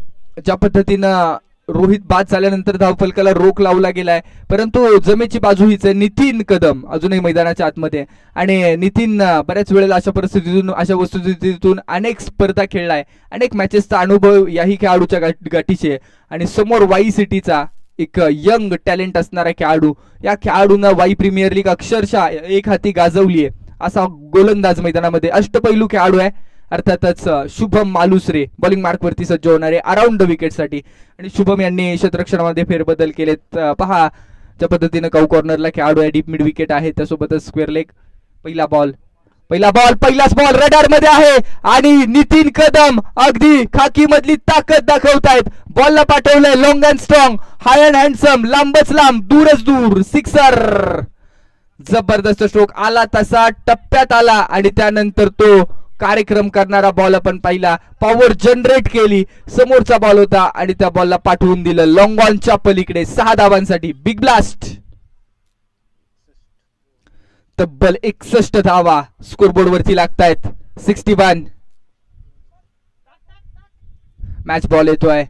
ज्या पद्धतीनं रोहित बाद झाल्यानंतर धावफलकाला रोख लावला गेलाय, परंतु जमेची बाजू हीच आहे. नितीन कदम अजूनही मैदानाच्या आतमध्ये आणि नितीन बऱ्याच वेळेला अशा परिस्थितीतून, अशा वस्तुस्थितीतून अनेक स्पर्धा खेळलाय, अनेक मॅचेसचा अनुभव याही खेळाडूच्या गाठीचे आणि समोर वाई सिटीचा एक यंग टॅलेंट असणारा खेळाडू, या खेळाडूंना वाई प्रीमियर लीग अक्षरशः एक हाती गाजवली आहे असा गोलंदाज मैदानामध्ये अष्टपैलू खेळाडू आहे. अर्थातच शुभम मालुसरे बॉलिंग मार्क वरती सज्ज होणारे अराउंड द विकेट साठी आणि शुभम यांनी क्षेत्ररक्षणामध्ये फेरबदल केलेत. पहा ज्या पद्धतीने कौ कॉर्नरला खेळाडू आहे, डीप मिड विकेट आहे, त्यासोबतच स्क्वेअर लेग. पहिलाच बॉल रडार मध्ये आहे आणि नितीन कदम अगदी खाकी मधली ताकद दाखवतायत. बॉलला पाठवलंय long and strong, high and handsome, लांबच लांब, दूरच दूर, सिक्सर. जबरदस्त स्ट्रोक आला तसा टप्प्यात आला आणि त्यानंतर तो कार्यक्रम करणारा बॉल आपण पाहिला, पॉवर जनरेट केली. समोरचा बॉल होता आणि त्या बॉलला पाठवून दिलं लॉंग ऑनच्या पलीकडे 6 धावांसाठी. Big blast. तब्बल 61 धावा स्कोरबोर्ड वरती लागतायत. 61. मॅच बॉल येतोय.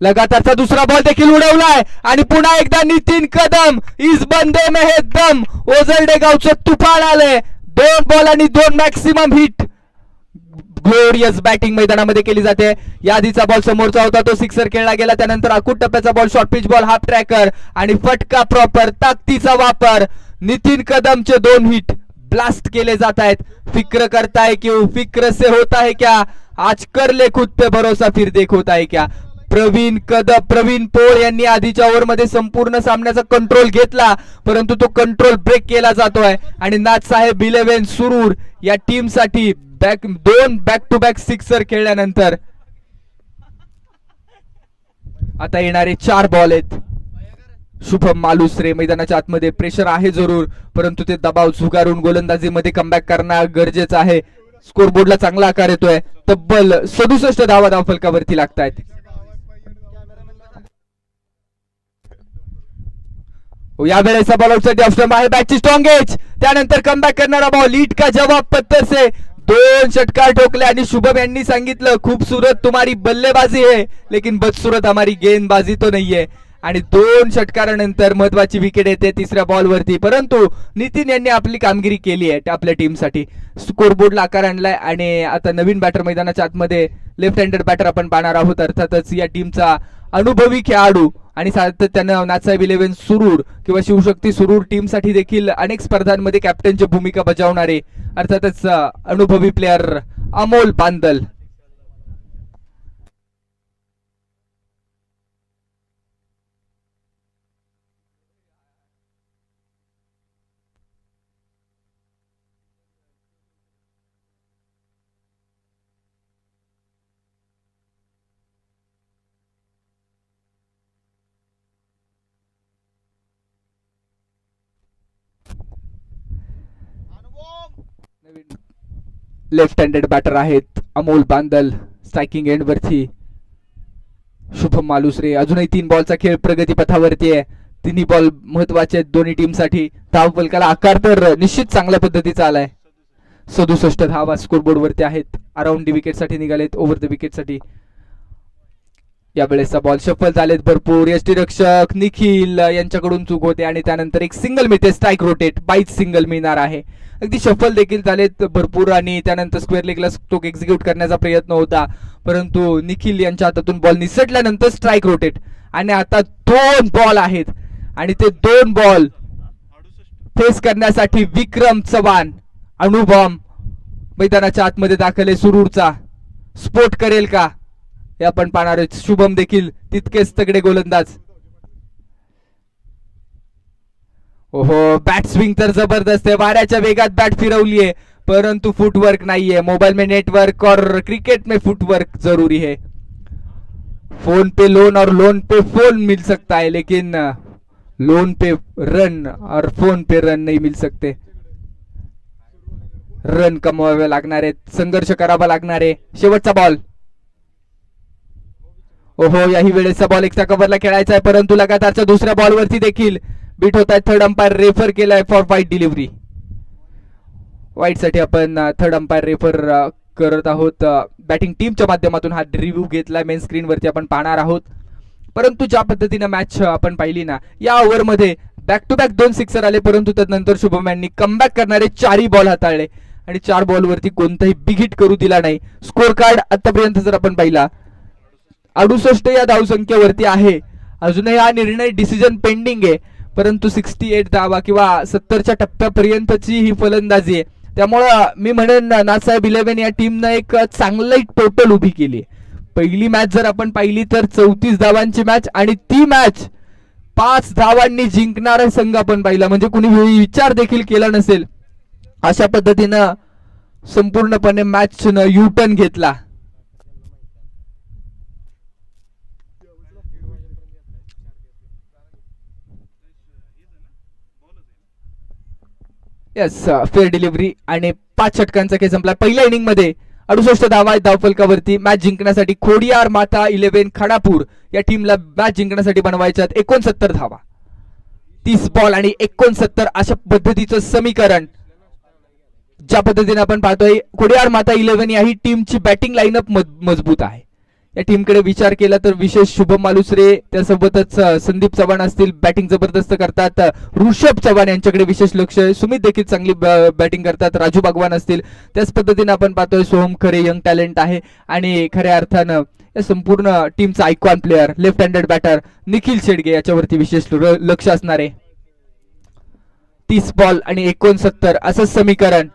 लगातारचा दुसरा बॉल देखील उडवलाय आणि पुन्हा एकदा नितीन कदम इस बंदे में है दम. ओझरडे गावचं तुफान आलंय. 2 बॉल आणि 2 मॅक्सिमम हिट. ग्लोरियस बॅटिंग मैदानामध्ये केली जाते. या आधीचा बॉल समोरचा होता तो सिक्सर खेळला गेला. त्यानंतर अकूट टप्प्याचा ball short pitch ball half tracker आणि फटका प्रॉपर ताकदीचा वापर. नितीन कदमचे 2 हिट ब्लास्ट केले जात आहेत. फिक्र करताय क्यों, फिक्र से होता है क्या, आज कर ले खुद पे भरोसा फिर देख होता है क्या. प्रवीण पोळ यांनी आधीच्या ओव्हरमध्ये संपूर्ण सामन्याचा कंट्रोल घेतला, परंतु तो कंट्रोल ब्रेक केला जातोय आणि नाथसाहेब 11 सुरूर या टीम साठी 2 बॅक टू बॅक सिक्सर खेळल्यानंतर आता येणारे 4 बॉल आहेत. शुभम मालुसरे मैदानाच्या आतमध्ये. प्रेशर आहे जरूर, परंतु ते दबाव झुगारून गोलंदाजीमध्ये कमबॅक करणं गरजेचं आहे. स्कोरबोर्डला चांगला आकार येतोय. तब्बल 67 धावा धावफलकावरती लागतायत. या वेळेचा बॉल आउटसाइड ऑफ स्टंप आहे. बॅटची स्ट्रॉंग एज, त्यानंतर कमबॅक करणारा बॉल. लीड का जवाब पत्थर से 2 षटकार ठोकले आणि शुभम यांनी सांगितलं खूबसूरत तुम्हारी बल्लेबाजी है लेकिन बदसूरत हमारी गेंदबाजी तो नहीं है. आणि 2 षटकारानंतर महत्वाची विकेट येते 3ऱ्या बॉलवरती, परंतु नितीन यांनी आपली कामगिरी केली आहे आपल्या टीमसाठी. स्कोरबोर्डला आकार आणलाय आणि आता नवीन बॅटर मैदानाच्या आतमध्ये लेफ्ट हँडेड बॅटर आपण पाहणार आहोत. अर्थातच या टीमचा अनुभवी खेळाडू आणि सातत्यानं नाथसाहेब 11 सुरूर किंवा शिवशक्ती सुरूर टीम साठी देखील अनेक स्पर्धांमध्ये कॅप्टनची भूमिका बजावणारे अर्थातच अनुभवी player Amol Bandal. Left handed batter आहेत अमोल बांदल. स्ट्रायकिंग एंड वरती शुभम मालुसरे. अजूनही 3 बॉलचा खेळ प्रगती पथावरती आहे. 3 बॉल महत्वाचे आहेत दोन्ही टीम साठी. धावफलकाला आकार तर निश्चित चांगल्या पद्धतीचा आलाय. 67 धावा स्कोरबोर्ड वरती आहेत. अराउंड दी विकेट साठी निघालेत, ओव्हर द विकेट साठी. या वेळेचा बॉल शफल झालेत भरपूर. यष्टीरक्षक निखिल यांच्याकडून चूक होते आणि त्यानंतर एक सिंगल मिळते. स्ट्राईक रोटेट 22 सिंगल मिळणार आहे. अगदी शफल देखील झालेत भरपूर आणि त्यानंतर स्क्वेअर लेगला तो एक्झिक्यूट करण्याचा प्रयत्न होता, परंतु निखिल यांच्या हातातून बॉल निसटल्यानंतर स्ट्राईक रोटेट. आणि आता 2 बॉल आहेत आणि ते 2 बॉल फेस करण्यासाठी विक्रम चव्हाण अणुबॉम्ब मैदानाच्या आतमध्ये दाखल आहे. सुरूरचा स्फोट करेल का हे आपण पाहणार आहोत. शुभम देखील तितकेच तगडे गोलंदाज. ओहो, बॅट स्विंग तर जबरदस्त आहे. वाऱ्याच्या वेगात बॅट फिरवली आहे, परंतु फुटवर्क नाहीये. मोबाइल में नेटवर्क और क्रिकेट में फुटवर्क जरूरी है. फोन पे लोन और लोन पे फोन मिल सकता है, लेकिन लोन पे रन और फोन पे रन नहीं मिल सकते. रन कमवावे लागणार आहेत, संघर्ष करावा लागणार आहे. शेवटचा बॉल. ओहो, याही वेळेचा बॉल एक्स्ट्रा कव्हरला खेळायचा आहे, परंतु लगातारच्या 2ऱ्या बॉलवरती देखील बीट होत आहे. थर्ड अंपायर रेफर केलाय फॉर वाईट डिलिव्हरी. वाईट साठी आपण थर्ड अंपायर रेफर करत आहोत. बॅटिंग टीमच्या माध्यमातून हा रिव्ह्यू घेतलाय. मेन स्क्रीन वरती आपण पाहणार आहोत. परंतु ज्या पद्धतीने मॅच आपण पाहिली ना, या ओव्हरमध्ये बॅक टू बॅक 2 सिक्सर आले, परंतु त्यानंतर शुभम यांनी कमबॅक करणारे 4ही बॉल हाताळले आणि 4 बॉलवरती कोणताही बिग हिट करू दिला नाही. स्कोर कार्ड आतापर्यंत जर आपण पाहिला 68 या धावसंख्येवरती आहे. अजूनही हा निर्णय डिसिजन पेंडिंग आहे, परंतु 68 धावा किंवा 70च्या टप्प्यापर्यंतची ही फलंदाजी आहे. त्यामुळं मी म्हणेन नाथसाहेब 11 या टीमनं एक चांगली टोटल उभी केली. पहिली मॅच जर आपण पाहिली तर 34 धावांची मॅच आणि ती मॅच 5 धावांनी जिंकणारा संघ आपण पाहिला, म्हणजे कुणी विचार देखील केला नसेल अशा पद्धतीनं संपूर्णपणे मॅच यू टर्न घेतला. येस, फेअर डिलिव्हरी आणि 5 षटकांचा खेळ संपला. पहिल्या इनिंग मध्ये 68 धावा आहेत धावफलकावरती. मॅच जिंकण्यासाठी खोडियार माता 11 खानापूर या टीमला मॅच जिंकण्यासाठी बनवायच्यात 69 धावा. 30 बॉल आणि 69 अशा पद्धतीचं समीकरण ज्या पद्धतीने आपण पाहतोय. खोडियार माता 11 या ही टीमची बॅटिंग लाईनअप मजबूत आहे. या टीमकडे विचार केला तर विशेष शुभम मालुसरे त्यासोबतच संदीप चव्हाण असतील बॅटिंग जबरदस्त करतात. ऋषभ चव्हाण यांच्याकडे विशेष लक्ष आहे. सुमित देखील चांगली बॅटिंग करतात. राजू बागवान असतील त्याच पद्धतीने आपण पाहतोय. सोहम खरे यंग टॅलेंट आहे आणि खऱ्या अर्थानं या संपूर्ण टीमचा icon player left handed batter Nikhil Shedge याच्यावरती विशेष लक्ष असणार आहे. 30 बॉल आणि 69 असं समीकरण.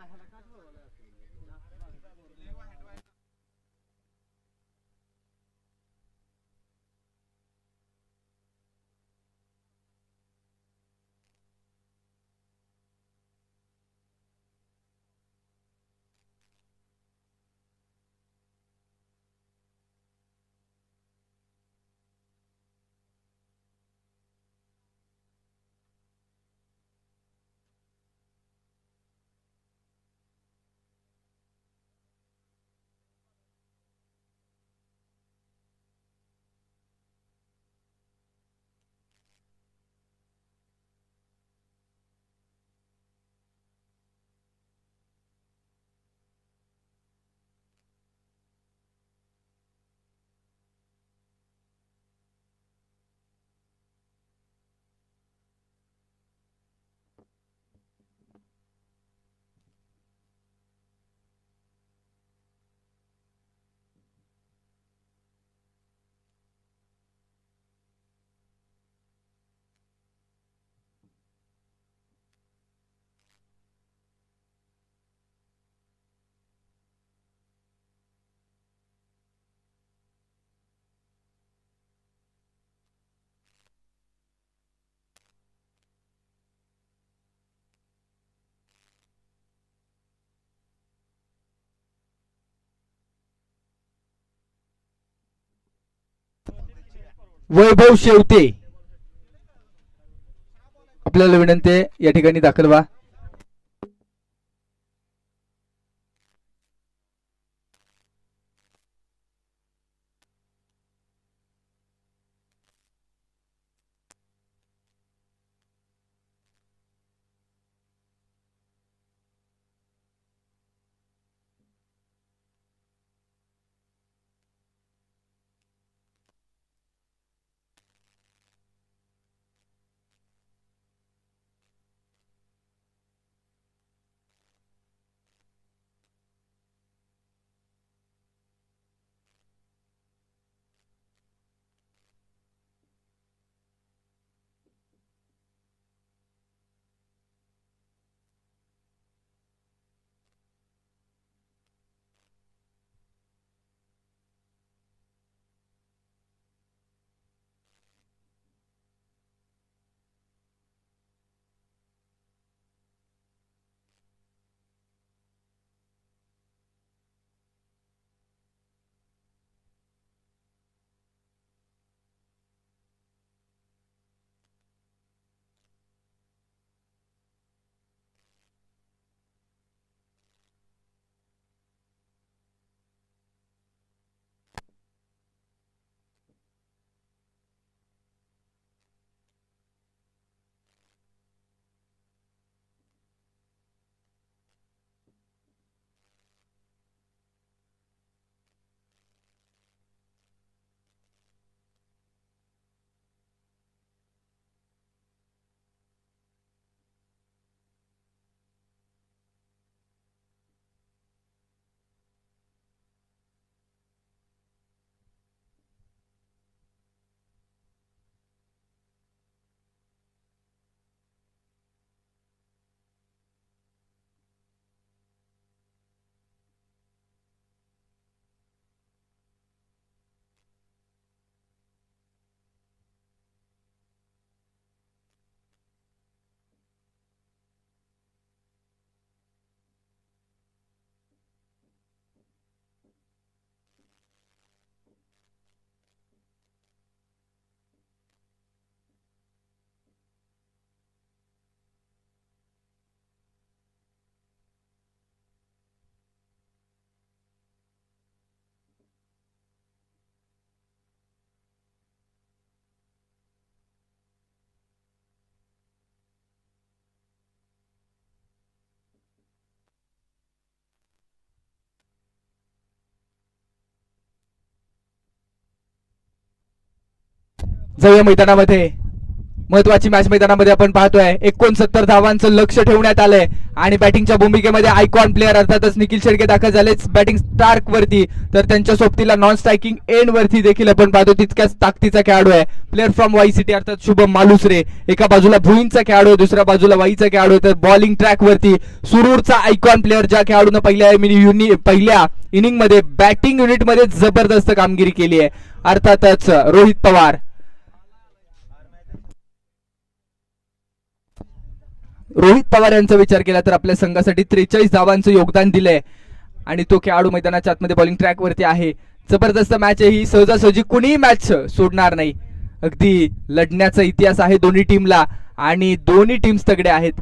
वैभव शेवते आपल्याला विनंती आहे या ठिकाणी दाखल व्हा. जाऊया मैदानामध्ये. महत्वाची मॅच मैदानामध्ये आपण पाहतोय. 69 धावांचं लक्ष ठेवण्यात आलंय आणि बॅटिंगच्या भूमिकेमध्ये आयकॉन प्लेअर अर्थातच निखिल शेडगे दाखल झालेच बॅटिंग स्टार्क वरती. तर त्यांच्या सोबतीला नॉन स्ट्रायकिंग एंड वरती देखील आपण पाहतो तितक्याच ताकदीचा खेळाडू आहे. प्लेअर फ्रॉम वाई सिटी अर्थात शुभम मालुसरे. एका बाजूला भुईंचा खेळाडू आहे, दुसऱ्या बाजूला वाईचा खेळाडू आहे. तर बॉलिंग ट्रॅक वरती सुरूरचा आयकॉन प्लेअर ज्या खेळाडूनं पहिल्या इनिंग मध्ये बॅटिंग युनिट मध्ये जबरदस्त कामगिरी केली आहे अर्थातच रोहित पवार. रोहित पवार यांचा विचार केला तर आपल्या संघासाठी 43 धावांचं योगदान दिलंय आणि तो खेळाडू मैदानाच्या आतमध्ये बॉलिंग ट्रॅक वरती आहे. जबरदस्त मॅच आहे ही, सहजासहजी कुणीही मॅच सोडणार नाही. अगदी लढण्याचा इतिहास आहे दोन्ही टीमला आणि दोन्ही टीम्स तगडे आहेत.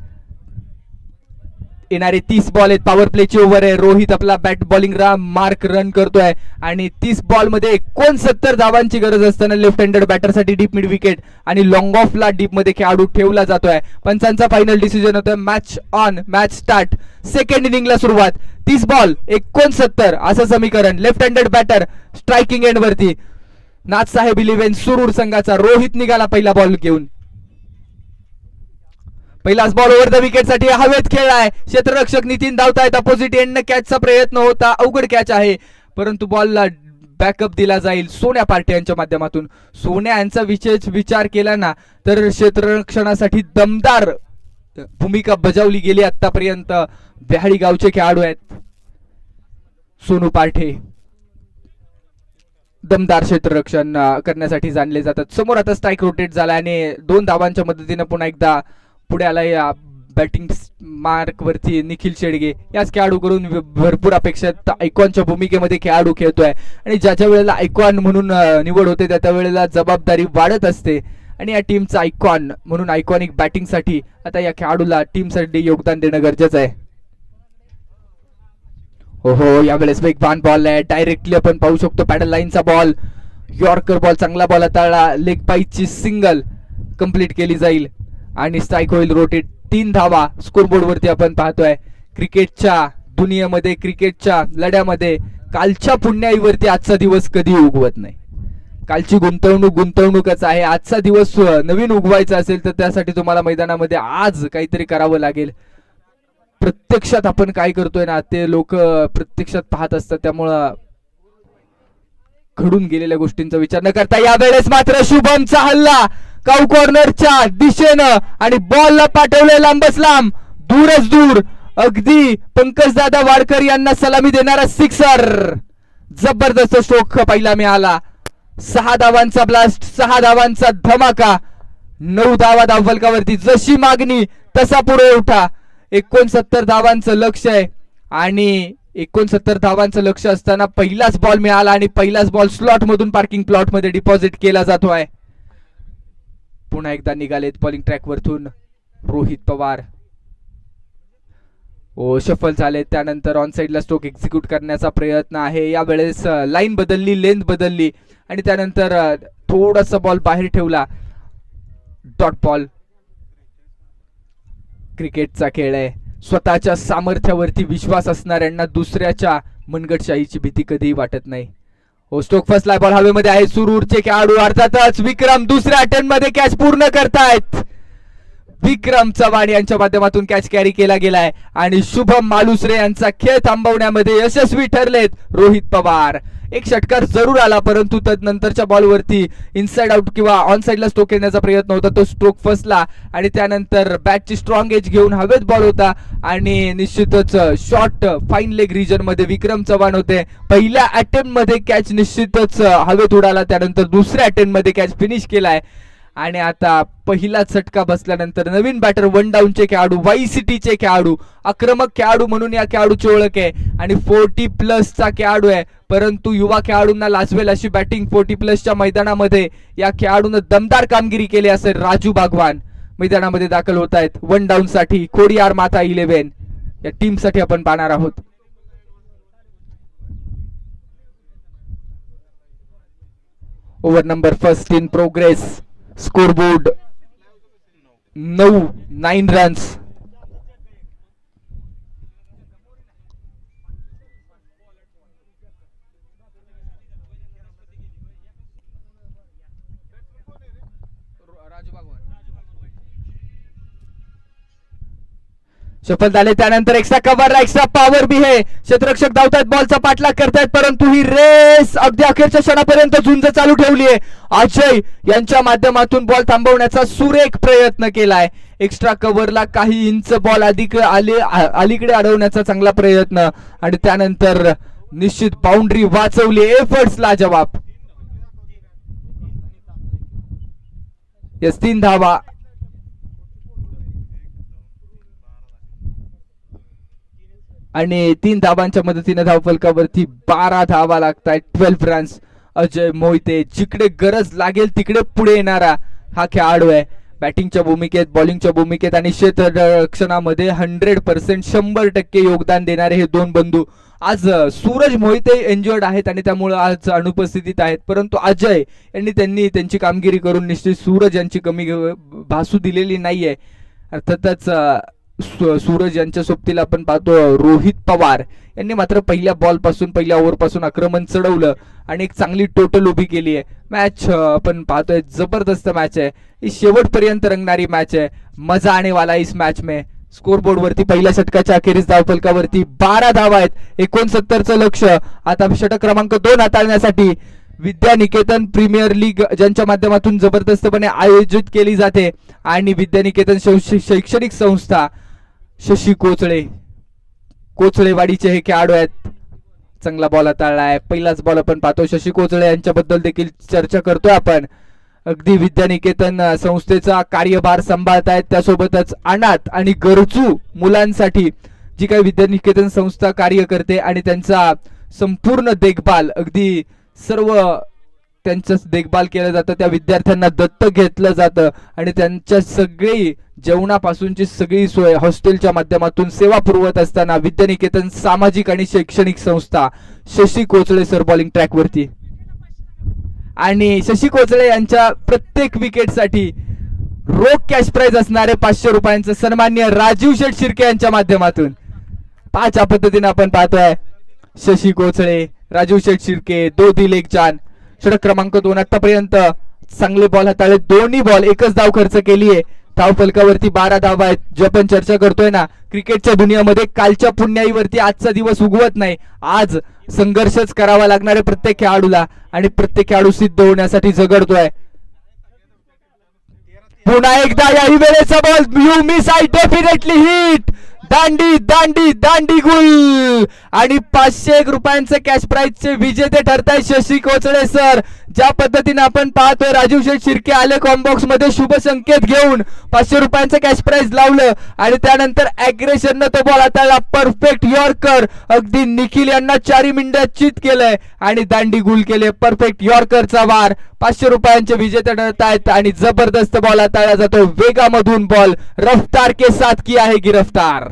येणारे 30 बॉल आहेत, पॉवर प्लेची ओव्हर आहे. रोहित आपला बॅट बॉलिंग मार्क रन करतोय आणि 30 बॉल मध्ये 69 धावांची गरज असताना लेफ्ट हँडेड बॅटरसाठी डीप मिड विकेट आणि लॉंग ऑफला डीप मध्ये खेळाडू ठेवला जातोय. पंचांचा फायनल डिसिजन होतोय. Match on, match start. Second इनिंगला सुरुवात. 30 बॉल 69 असं समीकरण. Left handed batter striking end वरती. नाथ साहेब 11 सुरूर संघाचा. रोहित निघाला पहिला बॉल घेऊन. पहिलाच बॉल ओव्हर द विकेट साठी हवेत खेळलाय. क्षेत्ररक्षक नितीन धावतायत. अपोजिट एंडनं कॅचचा प्रयत्न होता. अवघड कॅच आहे परंतु बॉलला बॅकअप दिला जाईल सोन्या पार्टी यांच्या माध्यमातून. सोन्या यांचा विशेष विचार केला ना तर क्षेत्ररक्षणासाठी दमदार भूमिका बजावली गेली आतापर्यंत. व्याहाळी गावचे खेळाडू आहेत सोनू पार्ठे. दमदार क्षेत्ररक्षण करण्यासाठी जाणले जातात. समोर आता स्ट्राईक रोटेट झाला आणि 2 धावांच्या मदतीने पुन्हा एकदा पुढे आला या बॅटिंग मार्क वरती निखिल शेडगे. याच खेळाडूकडून भरपूर अपेक्षित आयकॉनच्या भूमिकेमध्ये खेळाडू खेळतोय आणि ज्याच्या वेळेला आयकॉन म्हणून निवड होते त्या वेळेला जबाबदारी वाढत असते आणि या टीमचा आयकॉन म्हणून आयकॉनिक बॅटिंगसाठी आता या खेळाडूला टीमसाठी योगदान देणं गरजेचं आहे. हो यावेळेस वेगवान बॉल आहे. डायरेक्टली आपण पाहू शकतो पॅडल लाईनचा बॉल. यॉर्कर बॉल, चांगला बॉल हाताळला. लेग पाईची सिंगल कंप्लीट केली जाईल आणि स्ट्राईक होईल रोटेट. 3 धावा स्कोरबोर्ड वरती आपण पाहतोय. क्रिकेटच्या दुनियेमध्ये, क्रिकेटच्या लढ्यामध्ये कालच्या पुण्याईवरती आजचा दिवस कधी उगवत नाही. कालची गुंतवणूकच आहे. आजचा दिवस नवीन उगवायचा असेल तर त्यासाठी तुम्हाला मैदानामध्ये आज काहीतरी करावं लागेल. प्रत्यक्षात आपण काय करतोय ना ते लोक प्रत्यक्षात पाहत असतात, त्यामुळं घडून गेलेल्या गोष्टींचा विचार न करता यावेळेस मात्र शुभमचा हल्ला काऊ कॉर्नरच्या दिशेनं आणि बॉलला पाठवले लांबच लांब, दूरच दूर. अगदी पंकजदादा वाडकर यांना सलामी देणारा सिक्सर. जबरदस्त स्ट्रोक पहिला मिळाला. 6 धावांचा ब्लास्ट, 6 धावांचा धमाका. 9 धावा धावफलकावरती. जशी मागणी तसा पुढे उठा. 69 धावांचं लक्ष आहे आणि 69 धावांचं लक्ष असताना पहिलाच बॉल मिळाला आणि पहिलाच बॉल स्लॉट मधून पार्किंग प्लॉट मध्ये डिपॉझिट केला जातोय. पुन्हा एकदा निघालेत बॉलिंग ट्रॅक वरतून रोहित पवार. शफल झाले. त्यानंतर ऑन साइडला स्ट्रोक एक्झिक्यूट करण्याचा प्रयत्न आहे. यावेळेस लाईन बदलली, लेंथ बदलली आणि त्यानंतर थोडासा बॉल बाहेर ठेवला. Dot ball. क्रिकेटचा खेळ आहे. स्वतःच्या सामर्थ्यावरती विश्वास असणाऱ्यांना दुसऱ्याच्या मनगटशाहीची भीती कधीही वाटत नाही. स्ट्रोक फर्स्ट बॉल हवेमध्ये आहे. सुरूरचे खेळाडू अर्थातच विक्रम दुसऱ्या अटेम्प्ट मध्ये कॅच पूर्ण करतायत. विक्रम चव्हाण यांच्या माध्यमातून कॅच कॅरी केला गेलाय आणि शुभम मालुसरे यांचा खेळ थांबवण्यामध्ये यशस्वी ठरलेत रोहित पवार. एक षटकार जरूर आला परंतु तदनंतरच्या बॉलवरती इनसाइड आउट किंवा ऑन साइडला स्ट्रोक येण्याचा प्रयत्न होता. तो स्ट्रोक फसला आणि त्यानंतर बॅटची स्ट्रॉंग एज घेऊन हवेत बॉल होता आणि निश्चितच शॉर्ट फाईन लेग रिजन मध्ये विक्रम चव्हाण होते. पहिल्या अटेम्प्ट मध्ये कॅच निश्चितच हवेत उडाला. त्यानंतर दुसऱ्या अटेम्प्ट मध्ये कॅच फिनिश केलाय आणि आता पहिला झटका बसल्यानंतर नवीन बॅटर वन डाऊनचे खेळाडू, वाई सिटीचे खेळाडू, आक्रमक खेळाडू म्हणून या खेळाडूची ओळख आहे आणि 40+ खेळाडू आहे परंतु युवा खेळाडूंना लाजवेल अशी बॅटिंग 40+ मैदानामध्ये या खेळाडूने दमदार कामगिरी केली असेल. राजू बागवान मैदानामध्ये दाखल होत आहेत वन डाऊन साठी. खोडियार माता 11 या टीम साठी आपण पाहणार आहोत. Over number first in progress. Scoreboard 9 runs. सफल झाले. त्यानंतर एक्स्ट्रा कव्हर, एक्स्ट्रा पॉवर बी हे क्षेत्ररक्षक धावतात, बॉलचा पाठलाग करतायत, परंतु ही रेस अगदी अखेरच्या क्षणापर्यंत झुंज चालू ठेवली आहे. अजय यांच्या माध्यमातून बॉल थांबवण्याचा सुरेख प्रयत्न केलाय. एक्स्ट्रा कव्हरला काही इंच बॉल अलीकडे अडवण्याचा चांगला प्रयत्न आणि त्यानंतर निश्चित बाउंड्री वाचवली. एफर्ट्स लाजवाब. यस 3 धावा. आणि 3 धावांच्या मदतीने धावफलकावरती 12 धावा लागतायत. 12 रन्स. अजय मोहिते जिकडे गरज लागेल तिकडे पुढे येणारा हा खेळाडू आहे. बॅटिंगच्या भूमिकेत, बॉलिंगच्या भूमिकेत आणि क्षेत्ररक्षणामध्ये 100% 100% योगदान देणारे हे दोन बंधू. आज सूरज मोहिते इंजर्ड आहेत आणि त्यामुळे आज अनुपस्थितीत आहेत, परंतु अजय त्यांनी त्यांची कामगिरी करून निश्चित सूरज यांची कमी भासू दिलेली नाहीये. अर्थातच सूरज यांच्या सोबतीला आपण पाहतो रोहित पवार यांनी मात्र पहिल्या बॉल पासून, पहिल्या ओव्हर पासून आक्रमण चढवलं आणि एक चांगली टोटल उभी केली आहे. मॅच आपण पाहतोय जबरदस्त मॅच आहे, ही शेवटपर्यंत रंगणारी मॅच आहे. मजा आने वाला इस मॅच में. स्कोरबोर्ड वरती पहिल्या षटकाच्या अखेरीस धावफलकावरती 12 धावा आहेत. 69चं लक्ष आता षटक क्रमांक 2 हाताळण्यासाठी विद्यानिकेतन प्रीमियर लीग ज्यांच्या माध्यमातून जबरदस्तपणे आयोजित केली जाते आणि विद्यानिकेतन शैक्षणिक संस्था शशी कोचळेवाडीचे हे खेळाडू आहेत. चांगला बॉल हाताळलाय. पहिलाच बॉल आपण पाहतो. शशी कोचळे यांच्याबद्दल देखील चर्चा करतोय आपण. अगदी विद्यानिकेतन संस्थेचा कार्यभार सांभाळतायत, त्यासोबतच अनाथ आणि गरजू मुलांसाठी जी काही विद्यानिकेतन संस्था कार्य करते आणि त्यांचा संपूर्ण देखभाल, अगदी सर्व त्यांचं देखभाल केलं जातं. त्या विद्यार्थ्यांना दत्तक घेतलं जातं आणि त्यांच्या सगळी जेवणापासूनची सगळी सोय हॉस्टेलच्या माध्यमातून सेवा पुरवत असताना विद्यानिकेतन सामाजिक आणि शैक्षणिक संस्था शशी कोचळे सर बॉलिंग ट्रॅकवरती. आणि शशी कोचळे यांच्या प्रत्येक विकेटसाठी रोख कॅश प्राइज असणारे 500 रुपयांचं सन्मान्य राजीव शेठ शिर्के यांच्या माध्यमातून 5 पद्धतीने आपण पाहतोय. शशी कोचळे, राजीव शेठ शिर्के, दो दिल एक जान. षटक क्रमांक 2 आतापर्यंत चांगले बॉल हाताळले. दोन्ही बॉल एकच धाव खर्च केली आहे. धाव फलकावरती 12 धावा आहेत. जो आपण चर्चा करतोय ना, क्रिकेटच्या दुनियामध्ये कालच्या पुण्याईवरती आजचा दिवस उगवत नाही. आज संघर्षच करावा लागणारे प्रत्येक खेळाडूला आणि प्रत्येक खेळाडू सिद्ध होण्यासाठी झगडतोय. पुन्हा एकदा याही वेळेचा ball, you miss I definitely hit. दांडी दांडी दांडी गुल आणि 501 रुपयांचे कॅश प्राइजचे विजेते ठरताय शशी कोचळे सर. ज्या पद्धतीने आपण पाहतोय राजीव शेठ शिर्के आले कॉम्बॉक्स मध्ये शुभ संकेत घेऊन 500 रुपयांचं कॅश प्राइज लावलं आणि त्यानंतर अग्रेशननं तो बॉल हाताळला. Perfect yorker. अगदी निखिल यांना 4 मिनिटात चित केलंय आणि दांडी गुल केले. परफेक्ट यॉर्करचा वार. 500 रुपयांचे विजेते ठरतायत आणि जबरदस्त बॉल हाताळला जातो. वेगामधून बॉल रफ्तार के साथ किया है गिरफ्तार.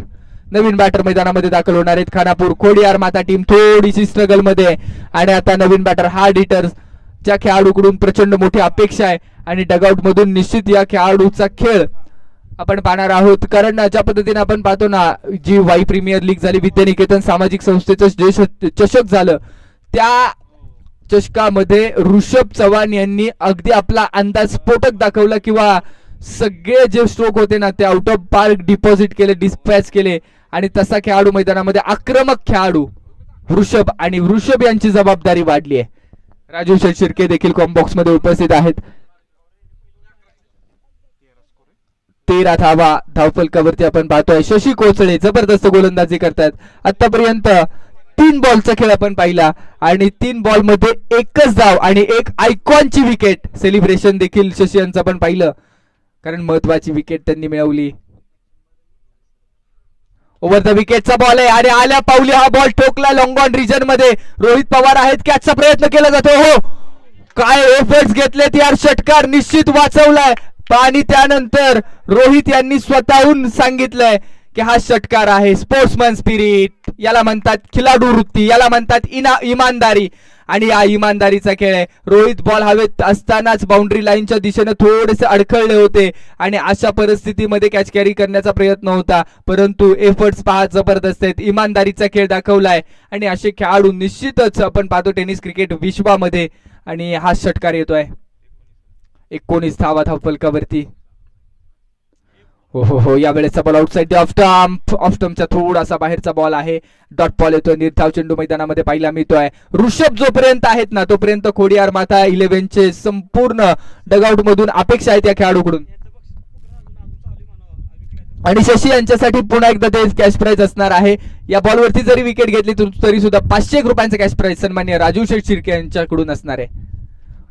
नवीन बॅटर मैदानामध्ये दाखल होणार आहेत. खानापूर खोडियार माता टीम थोडीशी स्ट्रगल मध्ये आणि आता नवीन बॅटर हार्ड हिटर्स, ज्या खेळाडूकडून प्रचंड मोठी अपेक्षा आहे आणि डगआउट मधून निश्चित या खेळाडूचा खेळ आपण पाहणार आहोत. कारण ज्या पद्धतीने आपण पाहतो ना, जी वाई प्रीमियर लीग झाली, विद्यानिकेतन सामाजिक संस्थेचं जे चषक झालं, त्या चषकामध्ये ऋषभ चव्हाण यांनी अगदी आपला अंदाज स्फोटक दाखवला किंवा सगळे जे स्ट्रोक होते ना ते आउट ऑफ पार्क डिपॉझिट केले, डिस्पॅच केले आणि तसा खेळाडू मैदानामध्ये आक्रमक खेळाडू ऋषभ आणि ऋषभ यांची जबाबदारी वाढली आहे. राजीव शेठ शिर्के देखील कॉम्बॉक्स मध्ये उपस्थित आहेत. 13 धावा धावफलकावरती आपण पाहतोय. शशी कोचळे जबरदस्त गोलंदाजी करतात. आतापर्यंत 3 बॉलचा खेळ आपण पाहिला आणि 3 बॉल मध्ये एकच धाव आणि एक आयकॉनची विकेट. सेलिब्रेशन देखील शशी यांचं आपण पाहिलं, कारण महत्वाची विकेट त्यांनी मिळवली. ओव्हर द विकेटचा बॉल आहे आणि आल्या पावली हा बॉल ठोकला लॉंग ऑन रिजन मध्ये. रोहित पवार आहेत, कॅचचा प्रयत्न केला जातो. हो, काय एफर्ट्स घेतलेत यार. षटकार निश्चित वाचवलाय आणि त्यानंतर रोहित यांनी स्वतःहून सांगितलंय की हा षटकार आहे. स्पोर्ट्समन स्पिरिट याला म्हणतात, खिलाडू वृत्ती याला म्हणतात, इमानदारी आणि या इमानदारीचा खेळ आहे. रोहित बॉल हवेत असतानाच बाउंड्री लाईनच्या दिशेने थोडेसे अडखळले होते आणि अशा परिस्थितीमध्ये कॅच कॅरी करण्याचा प्रयत्न होता, परंतु एफर्ट्स पहा जबरदस्त आहेत. इमानदारीचा खेळ दाखवलाय आणि असे खेळाडू निश्चितच आपण पाहतो टेनिस क्रिकेट विश्वामध्ये. आणि हा षटकार येतोय. 19 धावा धावफलकावरती. हो या वेळेचा बॉल आउटसाइड ऑफ स्टंपच्या थोडासा बाहेरचा बॉल आहे. डॉट बॉल येतोय. निर्धाव चेंडू मैदानामध्ये पाहायला मिळतोय. ऋषभ जोपर्यंत आहेत ना तोपर्यंत खोडियार माता 11 चे संपूर्ण डगआउट मधून अपेक्षा आहेत या खेळाडूकडून. आणि शशी यांच्यासाठी पुन्हा एकदा ते कॅश प्राइज असणार आहे. या बॉलवरती जरी विकेट घेतली तरी सुद्धा 500 रुपयांचं कॅश प्राइज सन्मान्य राजू शेठ शिर्के यांच्याकडून असणार आहे.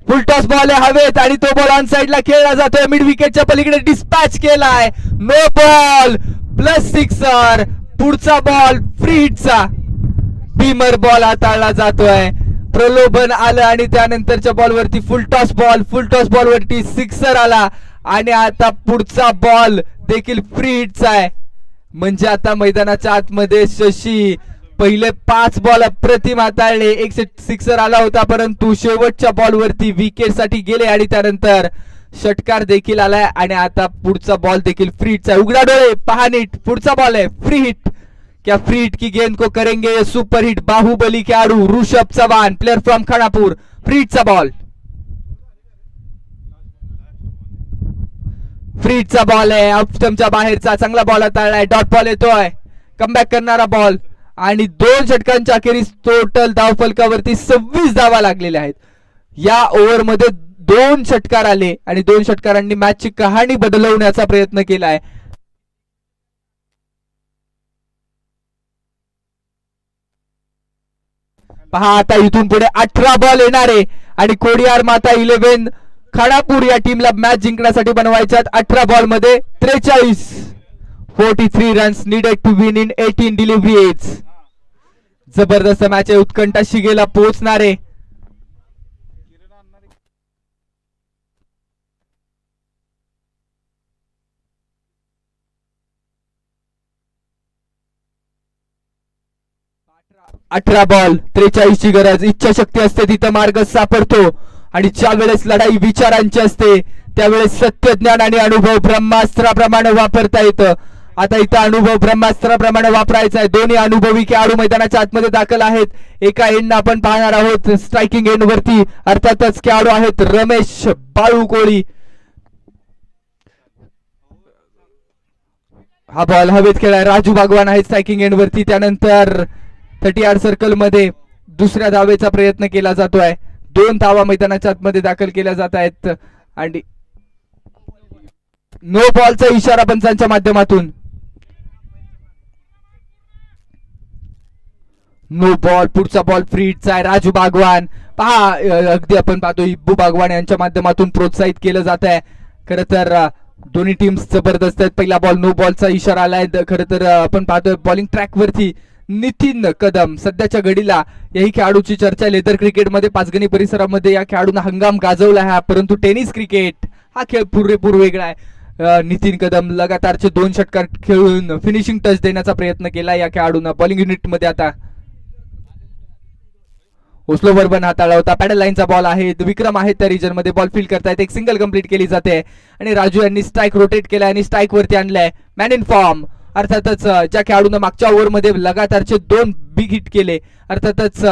फुल टॉस बॉल आहे हवेत आणि तो बॉल ऑन साइडला खेळला जातोय. मिड विकेटच्या पलीकडे डिस्पॅच केलाय. No ball plus sixer. पुढचा बॉल फ्री हिटचा बीमर बॉल हाताळला जातोय. प्रलोभन आलं आणि त्यानंतरच्या बॉलवरती फुल टॉस बॉल वरती सिक्सर आला आणि आता पुढचा बॉल देखील फ्री हिटचा आहे. म्हणजे आता मैदानाच्या आतमध्ये शशी पहिले 5 बॉल अप्रतिम हाताळले. एक सिक्सर आला होता परंतु शेवटच्या बॉलवरती विकेट साठी गेले आणि त्यानंतर षटकार देखील आलाय आणि आता पुढचा बॉल देखील फ्री हिटचा. उघडा डोळे पहा नीट. पुढचा बॉल आहे फ्री हिट. क्या फ्री हिट की गेंद को करेंगे सुपर हिट. बाहुबली खेळाडू Rishabh Chavan player from Khanapur. Free हिटचा बॉल. फ्री हिटचा बॉल आहे. ऑफ स्टंपच्या बाहेरचा चांगला बॉल हाताळलाय. डॉट बॉल येतोय. कमबॅक करणारा बॉल आणि 2 षटकांच्या अखेरीस टोटल धावफलकावरती 26 धावा लागलेल्या आहेत. या ओव्हरमध्ये 2 षटकार आले आणि 2 षटकारांनी मॅचची कहाणी बदलवण्याचा प्रयत्न केलाय. पहा आता इथून पुढे 18 बॉल येणारे आणि खोडियार माता 11 खानापूर या टीमला मॅच जिंकण्यासाठी बनवायच्यात. 18 बॉल मध्ये 43 runs needed to win in 18 deliveries. जबरदस्त मॅच आहे. उत्कंठा शिगेला पोहोचणारे. अठरा बॉल 43 ची गरज. इच्छाशक्ती असते तिथं मार्ग सापडतो आणि ज्या वेळेस लढाई विचारांची असते त्यावेळेस सत्यज्ञान आणि अनुभव ब्रह्मास्त्राप्रमाणे वापरता येतं. आता इथं अनुभव ब्रह्मास्त्राप्रमाणे वापरायचा आहे. दोन्ही अनुभवी खेळाडू मैदानाच्या आतमध्ये दाखल आहेत. एका एंडनं आपण पाहणार आहोत स्ट्रायकिंग एंड वरती अर्थातच खेळाडू आहेत रमेश बाळू कोळी. हा बॉल हवेत खेळाय. राजू बागवान आहेत स्ट्रायकिंग एंड वरती. त्यानंतर 30 यार्ड सर्कल मध्ये दुसऱ्या धावेचा प्रयत्न केला जातोय. 2 धावा मैदानाच्या आतमध्ये दाखल केल्या जात आहेत आणि नो बॉलचा इशारा पंचांच्या माध्यमातून. No ball. पुढचा बॉल फ्री हिटचा आहे. राजू बागवान पहा अगदी आपण पाहतो इब्बू बागवान यांच्या माध्यमातून प्रोत्साहित केलं जात आहे. खरं तर दोन्ही टीम्स जबरदस्त आहेत. पहिला बॉल नो बॉलचा इशारा आलाय. खरं तर आपण पाहतोय बॉलिंग ट्रॅक वरती नितीन कदम. सध्याच्या घडीला याही खेळाडूची चर्चा. लेदर क्रिकेटमध्ये पाचगणी परिसरामध्ये या खेळाडूंना हंगाम गाजवला आहे परंतु टेनिस क्रिकेट हा खेळ पुरेपूर वेगळा आहे. नितीन कदम लगातारचे 2 षटकार खेळून फिनिशिंग टच देण्याचा प्रयत्न केला या खेळाडूंना. बॉलिंग युनिट मध्ये आता ओस्लो बर्बन हाताळला होता. पॅडल लाईनचा बॉल आहे. विक्रम आहेत त्या रिजन मध्ये. बॉल फील्ड करतायत. एक सिंगल कंप्लीट केली जाते आणि राजू यांनी स्ट्राईक रोटेट केलाय आणि स्ट्राईक वरती आणलाय. मॅन इन फॉर्म अर्थातच ज्या खेळाडूंना मागच्या ओव्हरमध्ये लगातारचे 2 बिग हिट केले अर्थातच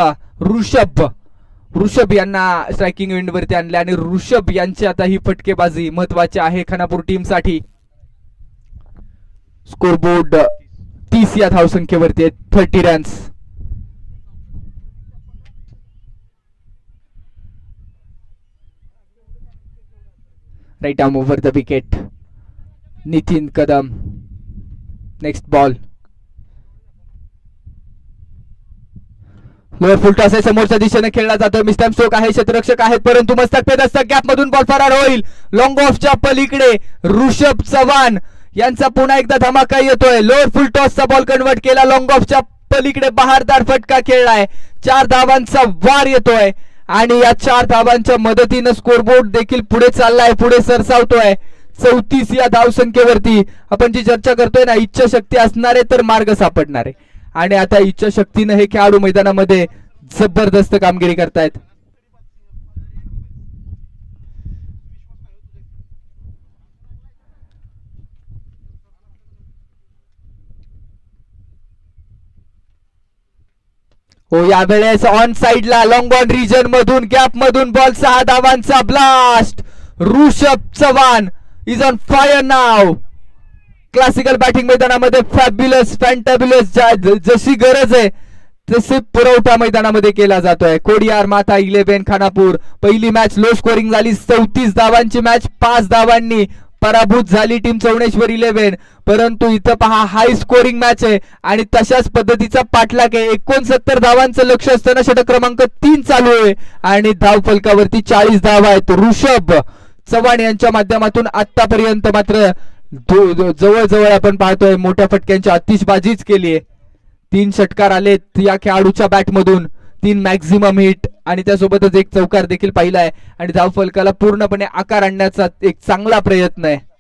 ऋषभ यांना स्ट्रायकिंग एंड वरती आणले आणि ऋषभ यांची आता ही फटकेबाजी महत्वाची आहे खानापूर टीम साठी. स्कोरबोर्ड 30 या धावसंख्येवरती 30 runs. Right arm over the wicket. Nitin Kadam. Next ball. Lower full toss आहे. समोरच्या दिशेने खेळला जातो. मिस्टॅम स्ट्रोक आहे. क्षेत्ररक्षक आहेत परंतु मस्तक पेदस्तक गॅप मधून बॉल फरार होईल. लॉंग ऑफच्या पलीकडे ऋषभ चव्हाण यांचा पुन्हा एकदा धमाका येतोय. लोअर फुल टॉसचा बॉल कन्वर्ट केला. लॉंग ऑफच्या पलीकडे बहारदार फटका खेळलाय. 4 धावांचा वार येतोय आणि या 4 धावांच्या मदतीने स्कोरबोर्ड देखील पुढे चाललाय. पुढे सरसावतोय. 34 या धावसंख्येवरती. आपण जी चर्चा करतोय ना इच्छाशक्ती असणारे तर मार्ग सापडणारे आणि आता इच्छाशक्तीने हे खेळाडू मैदानामध्ये जबरदस्त कामगिरी करतायत. हो यावेळेस ऑन साइडला लॉंग ऑन रिजन मधून गॅप मधून बॉल 6 धावांचा blast. Rishabh Chavan is on fire नाव. क्लासिकल बॅटिंग मैदानामध्ये फॅब्युलस फॅन्टॅब्युलस जशी गरज आहे तसे पुरवठा मैदानामध्ये केला जातोय. कोडियार माथा 11 खानापूर. पहिली मॅच लो स्कोरिंग झाली, 34 धावांची मॅच, 5 धावांनी पराभूत झाली टीम चौणेश्वर 11. परंतु इथं पहा हाय स्कोरिंग मॅच आहे आणि तशाच पद्धतीचा पाठलाग आहे. 69 धावांचं लक्ष असताना षटक क्रमांक 3 चालू आहे आणि धाव फलकावरती 40 धावा आहेत. ऋषभ चव्हाण यांच्या माध्यमातून आतापर्यंत मात्र जवळजवळ आपण पाहतोय मोठ्या फटक्यांची आतिषबाजीच केली आहे. 3 षटकार आलेत या खेळाडूच्या बॅटमधून, 3 मॅक्झिमम हिट आणि त्यासोबतच एक चौकार देखील पाहिलाय आणि धाव फलकाला पूर्णपणे आकार आणण्याचा एक चांगला प्रयत्न आहे.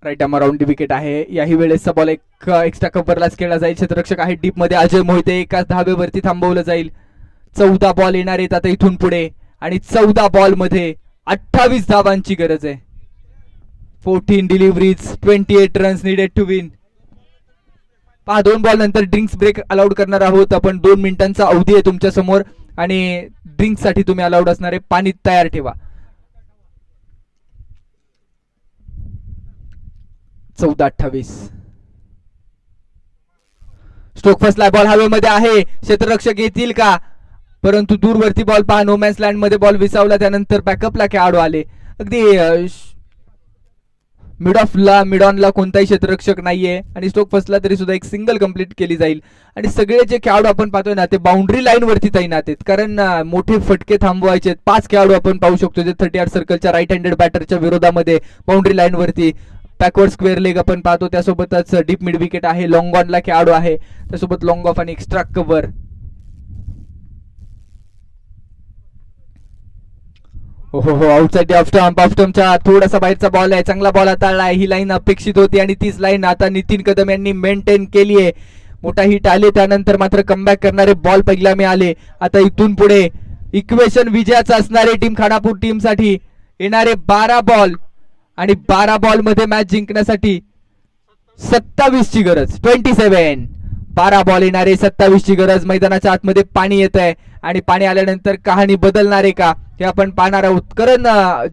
Right arm around the wicket आहे. याही वेळेसचा बॉल एक एक्स्ट्रा कव्हरलाच खेळला जाईल. क्षेत्ररक्षक आहे डीप मध्ये अजय मोहिते, एकाच धावेवरती थांबवलं जाईल. 14 बॉल येणार आहेत आता इथून पुढे आणि 14 बॉल मध्ये 28 धावांची गरज आहे. 14 deliveries, 28 runs needed to win. 2 ball नंतर ड्रिंक्स ब्रेक अलाउड करणार आहोत आपण. 2 मिनिटांचा अवधी आहे तुमच्या समोर आणि ड्रिंक्स साठी तुम्ही अलाउड असणारे पाणी तयार ठेवा. 14-28. स्ट्रोक फर्स्टला बॉल हवेमध्ये आहे. क्षेत्ररक्षक येतील का? परंतु दूरवरती बॉल पहा, नो मॅन्स लँड मध्ये बॉल विसावला. त्यानंतर बॅकअपला खेळाडू आले. अगदी मिड ऑनला कोणताही क्षेत्ररक्षक नाहीये आणि स्ट्रोक फर्स्टला तरी सुद्धा एक सिंगल कंप्लीट केली जाईल. आणि सगळे जे खेळाडू आपण पाहतोय ना ते बाउंड्री लाईन वरती तैनात आहेत, कारण मोठे फटके थांबवायचे आहेत. 5 खेळाडू आपण पाहू शकतो जे 30 सर्कलच्या राईट हँडेड बॅटरच्या विरोधामध्ये बाउंड्री लाईन वरती. बॅकवर्ड स्क्वेअर लेग आपण पाहतो, त्यासोबतच डीप मिड विकेट आहे. लॉंग ऑनला खेळाडू आहे, त्यासोबत लॉंग ऑफ आणि एक्स्ट्रा कव्हर. हो आउटसाइड ऑफ स्टंपच्या थोडासा बाहेरचा बॉल आहे. चांगला बॉल हाताळला आहे. ही लाईन अपेक्षित होती आणि तीच लाईन आता नितीन कदम यांनी मेंटेन केली आहे. मोठा हिट आले त्यानंतर मात्र कमबॅक करणारे बॉल पहिला मिळाले. आता इथून पुढे इक्वेशन विजयाचं असणारे टीम खानापूर टीम साठी येणारे 12 बॉल आणि 12 बॉल मध्ये मॅच जिंकण्यासाठी 27 ची गरज. 27 12 बॉल येणारे 27 ची गरज. मैदानाच्या आतमध्ये पाणी येत आहे आणि पाणी आल्यानंतर कहाणी बदलणार आहे का हे आपण पाहणार आहोत, कारण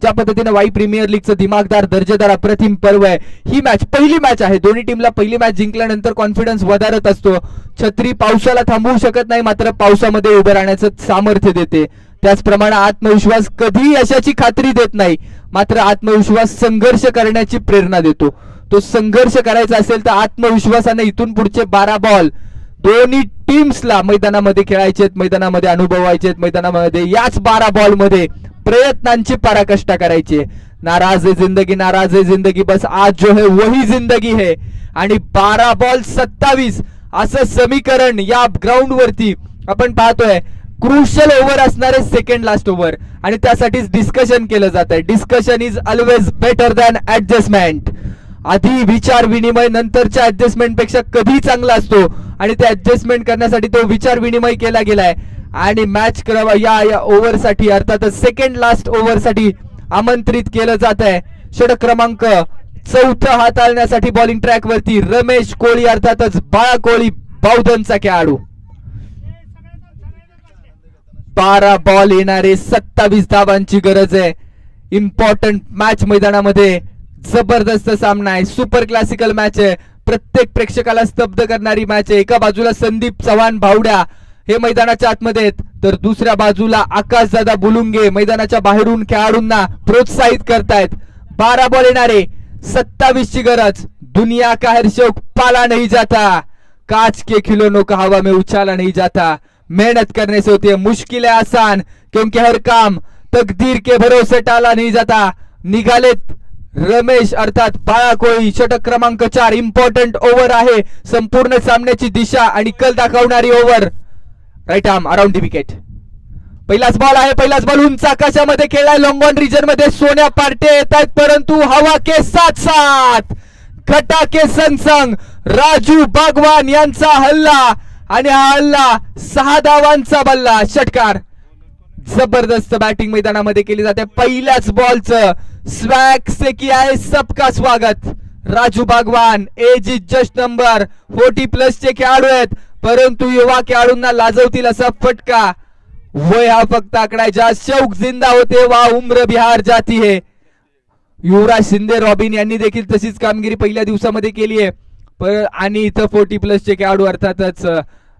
ज्या पद्धतीने वाई प्रीमियर लीगचं दिमागदार दर्जेदार अप्रतिम पर्व आहे. ही मॅच पहिली मॅच आहे. दोन्ही टीमला पहिली मॅच जिंकल्यानंतर कॉन्फिडन्स वधारत असतो. छत्री पावसाला थांबवू शकत नाही, मात्र पावसामध्ये उभं राहण्याचं सामर्थ्य देते. त्याचप्रमाणे आत्मविश्वास कधी यशाची खात्री देत नाही, मात्र आत्मविश्वास संघर्ष करण्याची प्रेरणा देतो. तो संघर्ष करायचा असेल तर आत्मविश्वासाने इथून पुढचे 12 बॉल दोन्ही टीम्सला मैदानामध्ये खेळायचे, मैदानामध्ये अनुभवायचे, मैदानामध्ये याच 12 बॉल मध्ये प्रयत्नांची पराकाष्ठा करायची. नाराज है जिंदगी, नाराज है जिंदगी, बस आज जो है वही जिंदगी है. आणि 12 बॉल 27 असं समीकरण या ग्राउंड वरती आपण पाहतोय. क्रुशियल ओव्हर असणारे सेकंड लास्ट ओव्हर आणि त्यासाठीच डिस्कशन केलं जात आहे. Discussion is always better than adjustment. आधी विचार विनिमय नंतरच्या ऍडजस्टमेंट पेक्षा कधी चांगला असतो आणि ते ऍडजस्टमेंट करण्यासाठी तो विचार विनिमय केला गेलाय. आणि मॅच या ओव्हर साठी अर्थातच सेकंड लास्ट ओव्हर साठी आमंत्रित केलं जात आहे. षटक क्रमांक 4 हाताळण्यासाठी बॉलिंग ट्रॅक वरती रमेश कोळी अर्थातच बाळा कोळी बावधनचा खेळाडू. 12 बॉल येणारे 27 धावांची गरज आहे. इम्पॉर्टंट मॅच मैदानामध्ये जबरदस्त सामना आहे. सुपर क्लासिकल मॅच आहे. प्रत्येक प्रेक्षकाला स्तब्ध करणारी मॅच आहे. एका बाजूला संदीप चव्हाण भावड्या हे मैदानाच्या आतमध्ये आहेत, तर दुसऱ्या बाजूला आकाशदादा बुलुंगे मैदानाच्या बाहेरून खेळाडूंना प्रोत्साहित करतायत. 12 बॉल येणारे 27 ची गरज. दुनिया का हर शौक पाला नहीं जाता, काच के खिलौनों का हवा में उछाला नहीं जाता. मेहनत करने से होती है मुश्किल है आसान, क्योंकि हर काम तकदीर के भरोसे टाला नहीं जाता. निघालेत रमेश अर्थात बाळा कोळी. षटक क्रमांक 4 इम्पॉर्टंट ओव्हर आहे. संपूर्ण सामन्याची दिशा आणि कल दाखवणारी over. Right arm around the wicket. पहिलाच बॉल आहे. पहिलाच बॉल उंच आकाशामध्ये खेळलाय. लॉंग ऑन रिजन मध्ये सोन्या पार्टे येत आहेत, परंतु हवा के साथ साथ घटा के संग राजू बागवान यांचा हल्ला आणि हा हल्ला 6 धावांचा बल्ला. षटकार जबरदस्त बॅटिंग मैदानामध्ये केली जाते. पहिल्याच बॉलचं स्वॅग से किया है सबका स्वागत. Raju Bagwan age is just number 40+ चे खेळाडू आहेत, परंतु युवा खेळाडूंना लाजवतील असा फटका. वय हा फक्त आकडा ज्या शौक जिंदा होते वा उम्र बिहार जाती है. युवराज शिंदे रॉबिन यांनी देखील तशीच कामगिरी पहिल्या दिवसामध्ये केली आहे. आणि इथं 40+ चे खेळाडू अर्थातच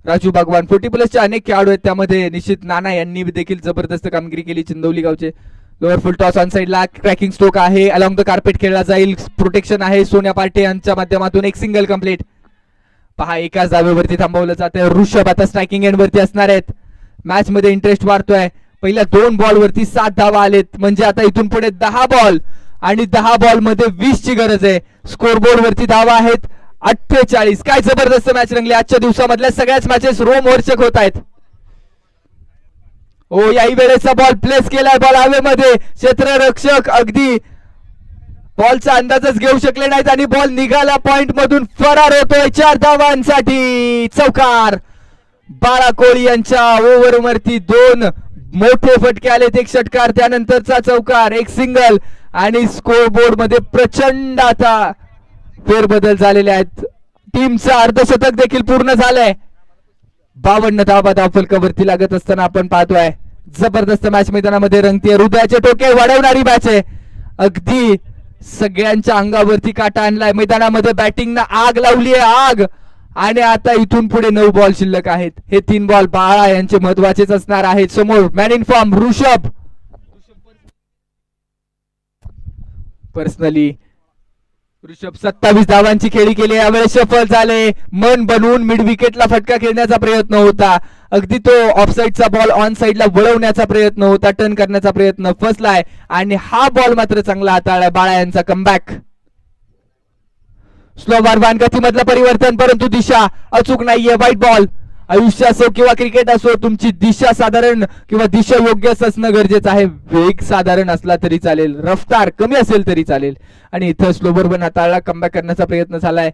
राजू बागवान 40+ चे अनेक खेळाडू आहेत, त्यामध्ये निश्चित नाना यांनी देखील जबरदस्त कामगिरी केली. चिंदौली गावचे लोअर फुल टॉस ऑन साइडला क्रॅकिंग स्ट्रोक आहे, अलॉंग द कार्पेट खेळला जाईल, प्रोटेक्शन आहे सोन्या पाटे यांच्या माध्यमातून. एक सिंगल कंप्लीट. पहा एकाच धावेवरती थांबवलं जातं. ऋषभ आता स्ट्रायकिंग एंड वरती असणार आहेत. मॅच मध्ये इंटरेस्ट वाढतोय. पहिल्या 2 बॉल वरती 7 धावा आलेत, म्हणजे आता इथून पुढे 10 बॉल आणि 10 बॉल मध्ये 20 ची गरज आहे. स्कोरबोर्ड वरती धावा आहेत 48. काय जबरदस्त मॅच रंगली. आजच्या दिवसामधल्या सगळ्याच मॅचेस रोमहर्षक होत आहेत. ओ याही वेळेचा बॉल प्लेस केलाय, बॉल हवेमध्ये. क्षेत्ररक्षक अगदी बॉलचा अंदाजच घेऊ शकले नाहीत आणि बॉल निघाला पॉइंट मधून फरार होतोय. 4 धावांसाठी चौकार. बाळा कोळी यांच्या ओव्हर वरती 2 मोठे फटके आलेत, एक षटकार त्यानंतरचा चौकार, एक सिंगल आणि स्कोरबोर्ड मध्ये प्रचंड आता फेरबदल झालेले आहेत. टीमचं अर्धशतक देखील पूर्ण झालंय. 52 धावा धावफलकावरती लागत असताना आपण पाहतोय. जबरदस्त मॅच मैदानामध्ये रंगतीये. हृदयाचे टोके वाढवणारी मॅच आहे. अगदी सगळ्यांच्या अंगावरती काटा आणलाय. मैदानामध्ये बॅटिंगनं आग लावली आहे, आग. आणि आता इथून पुढे 9 बॉल शिल्लक आहेत. हे 3 बॉल बाळा यांचे महत्वाचेच असणार आहेत. समोर man in form Rishabh. Personally Rishabh 27 धावांची खेळी केली. यावेळेस सफल झाले. मन बनवून मिड विकेटला फटका खेळण्याचा प्रयत्न होता. अगदी तो ऑफसाईडचा बॉल ऑन साइडला वळवण्याचा प्रयत्न होता, टर्न करण्याचा प्रयत्न फसलाय आणि हा बॉल मात्र चांगला हाताळलाय बाळा यांचा कमबॅक. स्लो बारबान गतीमधलं परिवर्तन, परंतु दिशा अचूक नाहीये. White ball. आयुष्य असो किंवा क्रिकेट असो, तुमची दिशा साधारण किंवा दिशा योग्य असणं गरजेचं आहे. वेग साधारण असला तरी चालेल, रफ्तार कमी असेल तरी चालेल. आणि इथं स्लोवर बन हाताळला, कमबॅक करण्याचा प्रयत्न झालाय.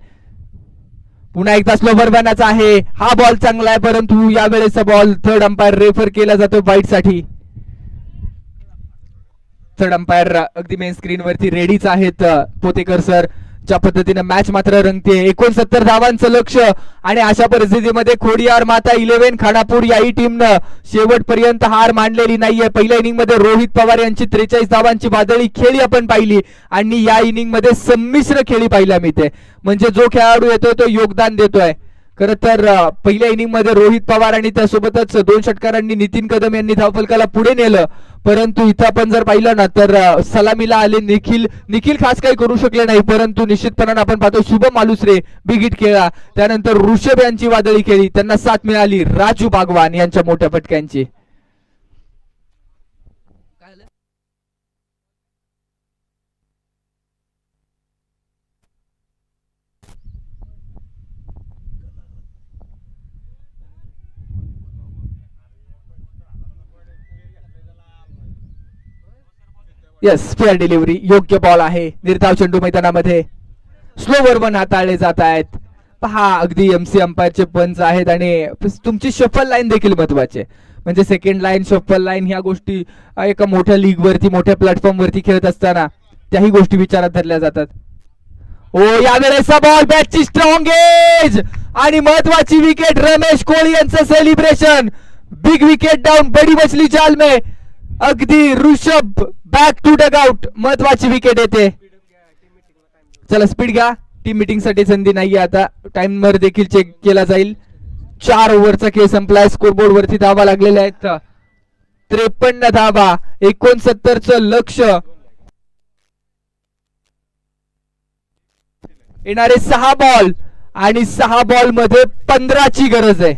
पुन्हा एकदा स्लोवर बनाचा आहे. हा बॉल चांगला आहे, परंतु यावेळेचा बॉल थर्ड अंपायर रेफर केला जातो वाईट साठी. थर्ड अंपायर अगदी मेन स्क्रीन वरती रेडीच आहेत पोतेकर सर. ज्या पद्धतीने मॅच मात्र रंगते. 69 धावांचं लक्ष आणि अशा परिस्थितीमध्ये खोडियार माता 11 खानापूर याही टीमनं शेवटपर्यंत हार मानलेली नाहीये. पहिल्या इनिंग मध्ये रोहित पवार यांची 43 धावांची वादळी खेळी आपण पाहिली आणि या इनिंग मध्ये संमिश्र खेळी पाहिल्या मी ते. म्हणजे जो खेळाडू येतोय तो योगदान देतोय. खरं तर पहिल्या इनिंग मध्ये रोहित पवार आणि त्यासोबतच 2 षटकारांनी नितीन कदम यांनी धावफलकाला पुढे नेलं, परंतु इथं आपण जर पाहिलं ना तर सलामीला आले निखिल खास काही करू शकले नाही. परंतु निश्चितपणाने आपण पाहतो शुभम मालुसरे बिग हिट खेळला. त्यानंतर ऋषभ यांची वादळी खेळी, त्यांना साथ मिळाली राजू बागवान यांच्या मोठ्या फटक्यांची. यस, फेअर डिलिव्हरी, योग्य बॉल आहे. निर्धाव चेंडू मैदानामध्ये स्लोवर वन हाताळले जात आहेत. पहा अगदी एमसी अंपायरचे पंच आहेत आणि तुमची शफल लाईन देखील महत्वाची आहे. म्हणजे सेकंड लाईन, शफल लाईन ह्या गोष्टी एका मोठ्या लीग वरती, मोठ्या प्लॅटफॉर्म वरती खेळत असताना त्याही गोष्टी विचारात धरल्या जातात. ओ यावेळेचा बॉल, बॅटची स्ट्रॉंग एज आणि महत्वाची विकेट. रमेश कोळी यांचं सेलिब्रेशन. बिग विकेट डाऊन, बडी बचली जाल में. अगदी Rishabh back to dugout. महत्वाची विकेट येते. चला स्पीड घ्या. टीम मीटिंग साठी संधी नाहीये आता. टाइमर देखील चेक केला जाईल. 4 ओव्हरचा खेळ संपलाय. स्कोरबोर्ड वरती धावा लागलेल्या आहेत 53 धावा. 69चं लक्ष. येणारे 6 बॉल आणि 6 बॉल मध्ये 15 ची गरज आहे.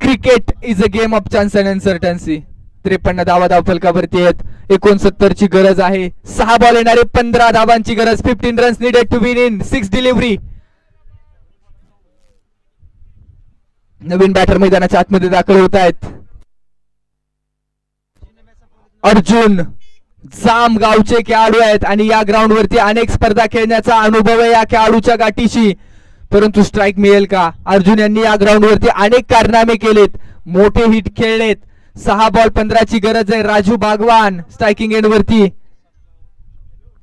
Cricket is a game of chance and uncertainty. 53 धावा धावफलकावरती आहेत. 69 ची गरज आहे. 6 बॉल येणारे 15 धावांची गरज. 15 runs needed to win in 6 delivery. नवीन बॅटर मैदानाच्या आतमध्ये दाखल होत आहेत. अर्जुन जाम गावचे खेळाडू आहेत आणि या ग्राउंड वरती अनेक स्पर्धा खेळण्याचा अनुभव आहे या खेळाडूच्या गाठीशी. परंतु स्ट्राईक मिळेल का? अर्जुन यांनी या ग्राउंड वरती अनेक कारनामे केलेत, मोठे हिट खेळलेत. 6 बॉल 15 ची गरज आहे. राजू बागवान स्ट्रायकिंग एंड वरती.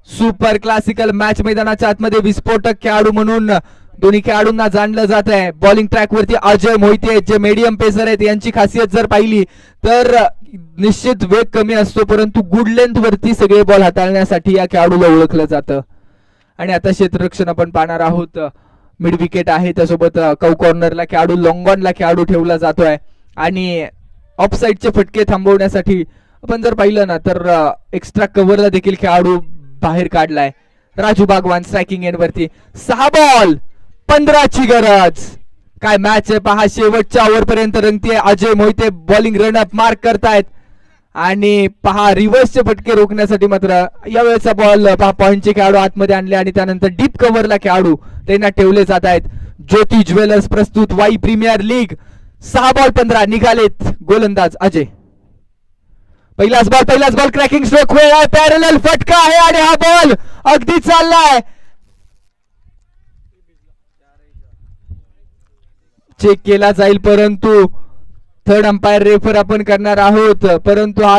सुपर क्लासिकल मॅच मैदानाच्या आतमध्ये विस्फोटक खेळाडू म्हणून दोन्ही खेळाडूंना जाणलं जात आहे. बॉलिंग ट्रॅक वरती अजय मोहिते जे मीडियम पेसर आहेत. यांची खासियत जर पाहिली तर निश्चित वेग कमी असतो, परंतु गुड लेंथ वरती सगळे बॉल हाताळण्यासाठी या खेळाडूला ओळखलं जातं. आणि आता क्षेत्ररक्षण आपण पाहणार आहोत. मिड विकेट आहे, त्यासोबत कौ कॉर्नरला खेळाडू, लॉंगॉनला खेळाडू ठेवला जातोय. आणि ऑफ साईडचे फटके थांबवण्यासाठी आपण जर पाहिलं ना तर एक्स्ट्रा कव्हरला देखील खेळाडू बाहेर काढलाय. राजू बागवान स्ट्रायकिंग एंड वरती. 6 बॉल 15 ची गरज. काय मॅच आहे पहा, शेवटच्या ओव्हर पर्यंत रंगतीये. Ajay Mohite bowling run up mark करतायत आणि पहा रिव्हर्सचे फटके रोखण्यासाठी मात्र यावेळेचा बॉल पहा पॉइंटचे खेळाडू आतमध्ये आणले आणि त्यानंतर डीप कव्हरला खेळाडू त्यांना ठेवले जात आहेत. ज्योती ज्वेलर्स प्रस्तुत वाई प्रीमियर लीग. 6 बॉल 15 निघालेत गोलंदाज अजय. पहिलाच बॉल क्रॅकिंग स्ट्रोक वेळ आहे, पॅरलल फटका आहे आणि हा बॉल अगदी चाललाय. चेक केला जाईल, परंतु थर्ड अंपायर रेफर आपण करणार आहोत. परंतु हा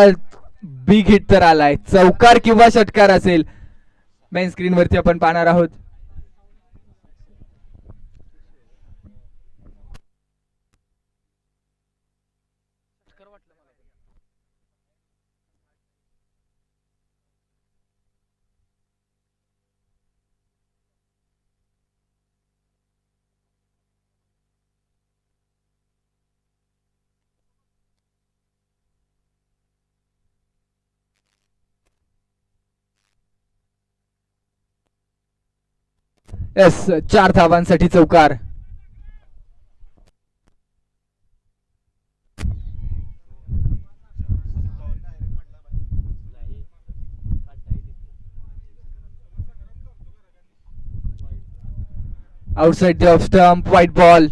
बिग हिट तर आलाय. चौकार किंवा षटकार असेल. मेन स्क्रीन वरती आपण पाहणार आहोत. येस, 4 धावांसाठी चौकार. Outside the off stump, white ball.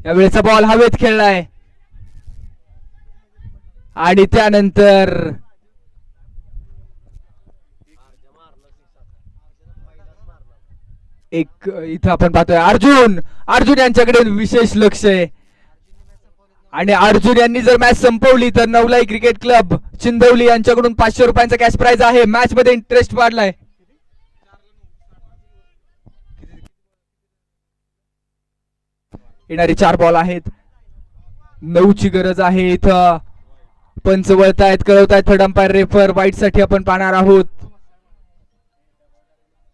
यावेळेचा बॉल हवेत खेळलाय आणि त्यानंतर एक इथं आपण पाहतोय अर्जुन यांच्याकडे विशेष लक्ष आहे. आणि अर्जुन यांनी जर मॅच संपवली तर नवलाई क्रिकेट क्लब चिंदवली यांच्याकडून 500 रुपयांचा कॅश प्राइज आहे. मॅच मध्ये इंटरेस्ट वाढलाय. येणारे 4 बॉल आहेत. 9 ची गरज आहे. इथं पंच वळतायत, कळवतायत थर्ड अंपायर रेफर. वाईट साठी आपण पाहणार आहोत.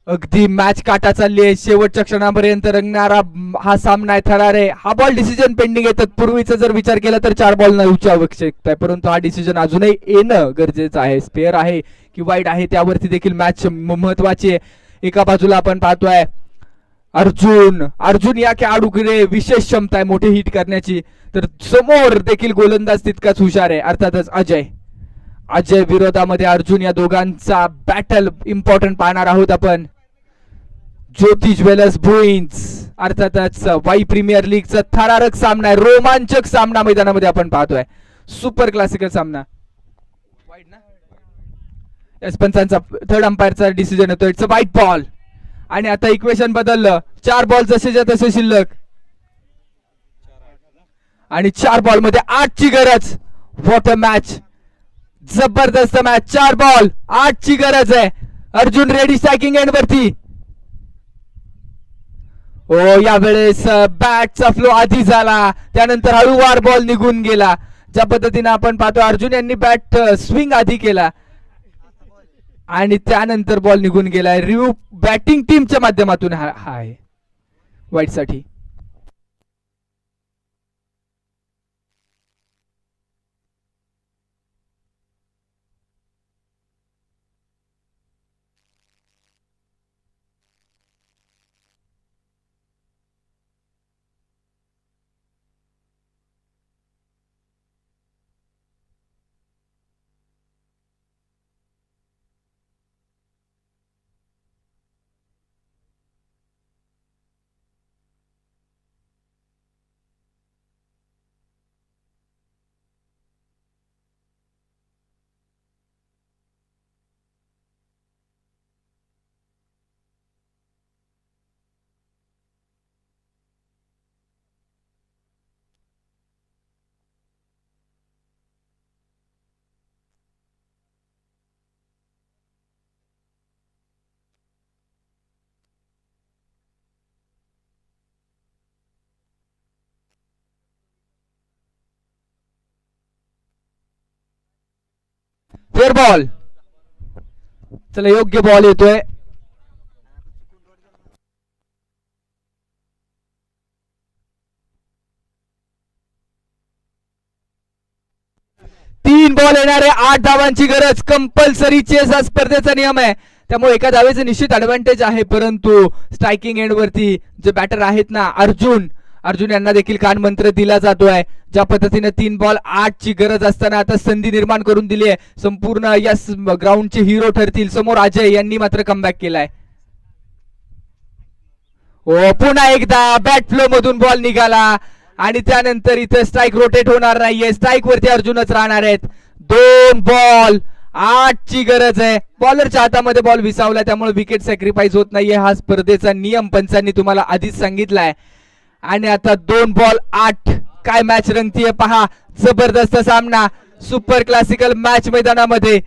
अगदी मॅच काटा चालली आहे. शेवटच्या क्षणापर्यंत रंगणारा हा सामना आहे. थरारे हा बॉल डिसिजन पेंडिंग आहे. पूर्वीचा जर विचार केला तर 4 बॉल 9ची आवश्यकता आहे, परंतु हा डिसिजन अजूनही येणं गरजेचं आहे. स्पेअर आहे की वाईट आहे त्यावरती देखील मॅच महत्वाची आहे. एका बाजूला आपण पाहतोय अर्जुन या खेळाडूकडे विशेष क्षमता आहे मोठे हिट करण्याची, तर समोर देखील गोलंदाज तितकाच हुशार आहे, अर्थातच अजय विरोधामध्ये अर्जुन. या दोघांचा बॅटल इम्पॉर्टंट पाहणार आहोत आपण. ज्योती ज्वेलर्स भुईंज, अर्थातच वाई प्रीमियर लीगचा थरारक सामना आहे. रोमांचक सामना मैदानामध्ये आपण पाहतोय. सुपर क्लासिकल सामना. पंचांचा थर्ड अंपायरचा डिसिजन येतो. It's a white ball. आणि आता इक्वेशन बदललं. 4 बॉल जसेच्या तसे शिल्लक आणि 4 बॉल मध्ये 8 ची गरज. व्हॉट अ मॅच, जबरदस्त मॅच. 4 बॉल 8 ची गरज आहे. अर्जुन रेडी स्ट्रायकिंग एंड वरती. ओ यावेळेस बॅटचा फ्लो आधी झाला, त्यानंतर हळूवार बॉल निघून गेला. ज्या पद्धतीने आपण पाहतो अर्जुन यांनी बॅट स्विंग आधी केला आणि त्यानंतर बॉल निघून गेलाय. रिव्ह्यू बॅटिंग टीमच्या माध्यमातून हा आहे वाईट साठी. Fair ball. चला योग्य बॉल येतोय. तीन बॉल येणारे 8 धावांची गरज. कंपल्सरी चेस हा स्पर्धेचा नियम आहे, त्यामुळे एका धावेचं निश्चित ऍडव्हान्टेज आहे. परंतु स्ट्रायकिंग एंड वरती जे बॅटर आहेत ना अर्जुन यांना देखील कानमंत्र दिला जातोय. ज्या पद्धतीने 3 बॉल 8 ची गरज असताना आता संधी निर्माण करून दिली आहे. संपूर्ण या ग्राउंडचे हिरो ठरतील. समोर अजय यांनी मात्र कमबॅक केलाय. हो पुन्हा एकदा बॅट फ्लो मधून बॉल निघाला आणि त्यानंतर इथे स्ट्राईक रोटेट होणार नाहीये. स्ट्राईक वरती अर्जुनच राहणार आहेत. 2 बॉल 8 ची गरज आहे. बॉलरच्या हातामध्ये बॉल विसावला, त्यामुळे विकेट सॅक्रिफाईस होत नाहीये. हा स्पर्धेचा नियम पंचांनी तुम्हाला आधीच सांगितलाय. आणि आता 2 बॉल 8. काय मॅच रंगतीये पहा. जबरदस्त सामना, सुपर क्लासिकल मॅच मैदानामध्ये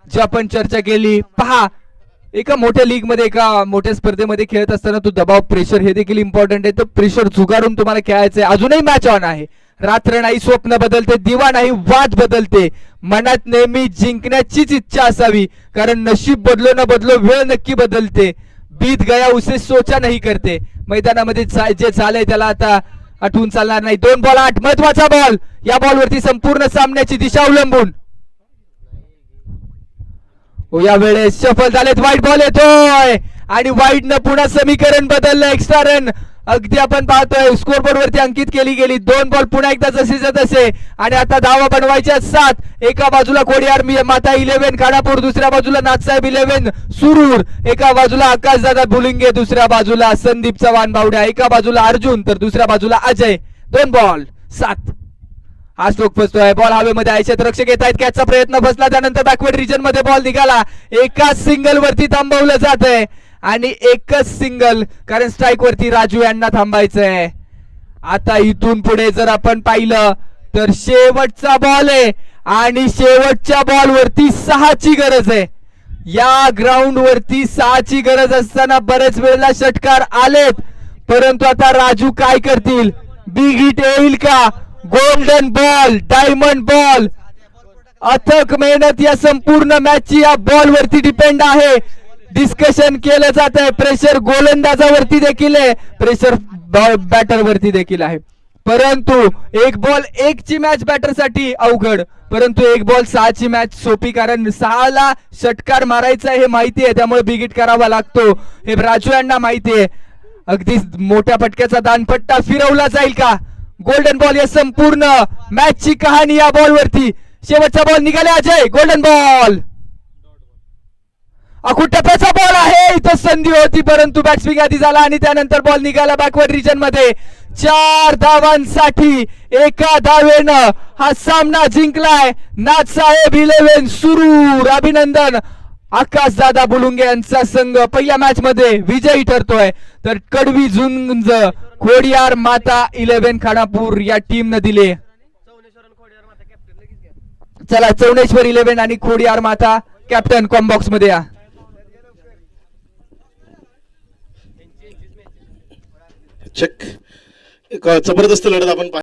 जी आपण चर्चा केली. पहा एका मोठ्या लीग मध्ये एका मोठ्या स्पर्धेमध्ये खेळत असताना तो दबाव प्रेशर हे देखील इम्पॉर्टंट आहे. तो प्रेशर झुगारून तुम्हाला खेळायचंय. अजूनही मॅच ऑन आहे. रात्र नाही स्वप्न बदलते, दिवा नाही वाद बदलते. मनात नेहमी जिंकण्याचीच इच्छा असावी, कारण नशीब बदलो न बदलो वेळ नक्की बदलते. बीत गया उसे सोचा नाही करते. मैदानामध्ये जे झालंय त्याला आता आठवून चालणार नाही. 2 बॉल 8 महत्वाचा बॉल. या बॉलवरती संपूर्ण सामन्याची दिशा अवलंबून. या वेळेस सफल झालेत. वाईट बॉल येतोय आणि वाईट न पुन्हा समीकरण बदललं. एक्स्ट्रा रन अगदी आपण पाहतोय स्कोरबोर्ड वरती अंकित केली गेली. 2 बॉल पुन्हा एकदा जसेच्या तसे आणि आता धावा बनवायच्या 7. एका बाजूला कोडियार माता 11 खानापूर, दुसऱ्या बाजूला नाथसाहेब 11 सुरूर, एका बाजूला आकाशदादा बुलिंगे, दुसऱ्या बाजूला संदीप चव्हाण बावड्या, एका बाजूला अर्जुन तर दुसऱ्या बाजूला अजय. 2 बॉल 7. हा स्ट्रोक फसतोय. बॉल हवेमध्ये आयशत रक्षक येत आहेत. कॅचचा प्रयत्न फसला, त्यानंतर बॅकवर्ड रिजन मध्ये बॉल निघाला. एका सिंगल वरती थांबवलं जात आहे आणि एकच सिंगल, कारण स्ट्राईक वरती राजू यांना थांबायचंय. आता इथून पुढे जर आपण पाहिलं तर शेवटचा बॉल आहे आणि शेवटच्या बॉल वरती 6 ची गरज आहे. या ग्राउंड वरती 6 ची गरज असताना बरेच वेळेला षटकार आलेत, परंतु आता राजू काय करतील? बिग हिट येईल का? Golden ball, diamond ball. अथक मेहनत या संपूर्ण मॅचची या बॉल वरती डिपेंड आहे. डिस्कशन केलं जात आहे. प्रेशर गोलंदाजावरती देखील आहे, प्रेशर बॅटर वरती देखील आहे. परंतु 1 बॉल 1 ची मॅच बॅटर साठी अवघड, परंतु 1 बॉल 6 ची मॅच सोपी, कारण 6 ला षटकार मारायचा हे माहिती आहे, त्यामुळे बिग हिट करावा लागतो हे राजू यांना माहिती आहे. अगदी मोठ्या फटक्याचा दानपट्टा फिरवला जाईल का? गोल्डन बॉल या संपूर्ण मॅच ची कहाणी या बॉल वरती. शेवटचा बॉल निघाले अजय. गोल्डन बॉल, टप्प्याचा बॉल आहे. इथं संधी होती, परंतु बॅट्समॅन आधी झाला आणि त्यानंतर बॉल निघाला बॅकवर्ड रिजन मध्ये. 4 धावांसाठी एका धावेनं हा सामना जिंकलाय नाथसाहेब 11 सुरूर. अभिनंदन. आकाशदादा बुलुंगे यांचा संघ पहिल्या मॅच मध्ये विजयी ठरतोय, तर कडवी झुंज खोडियार माता 11 खानापूर या टीम न दिले. चला चौनेश्वर 11 आणि खोडियार माता कॅप्टन कॉम्बॉक्स मध्ये या. चेक. एक जबरदस्त लढत आपण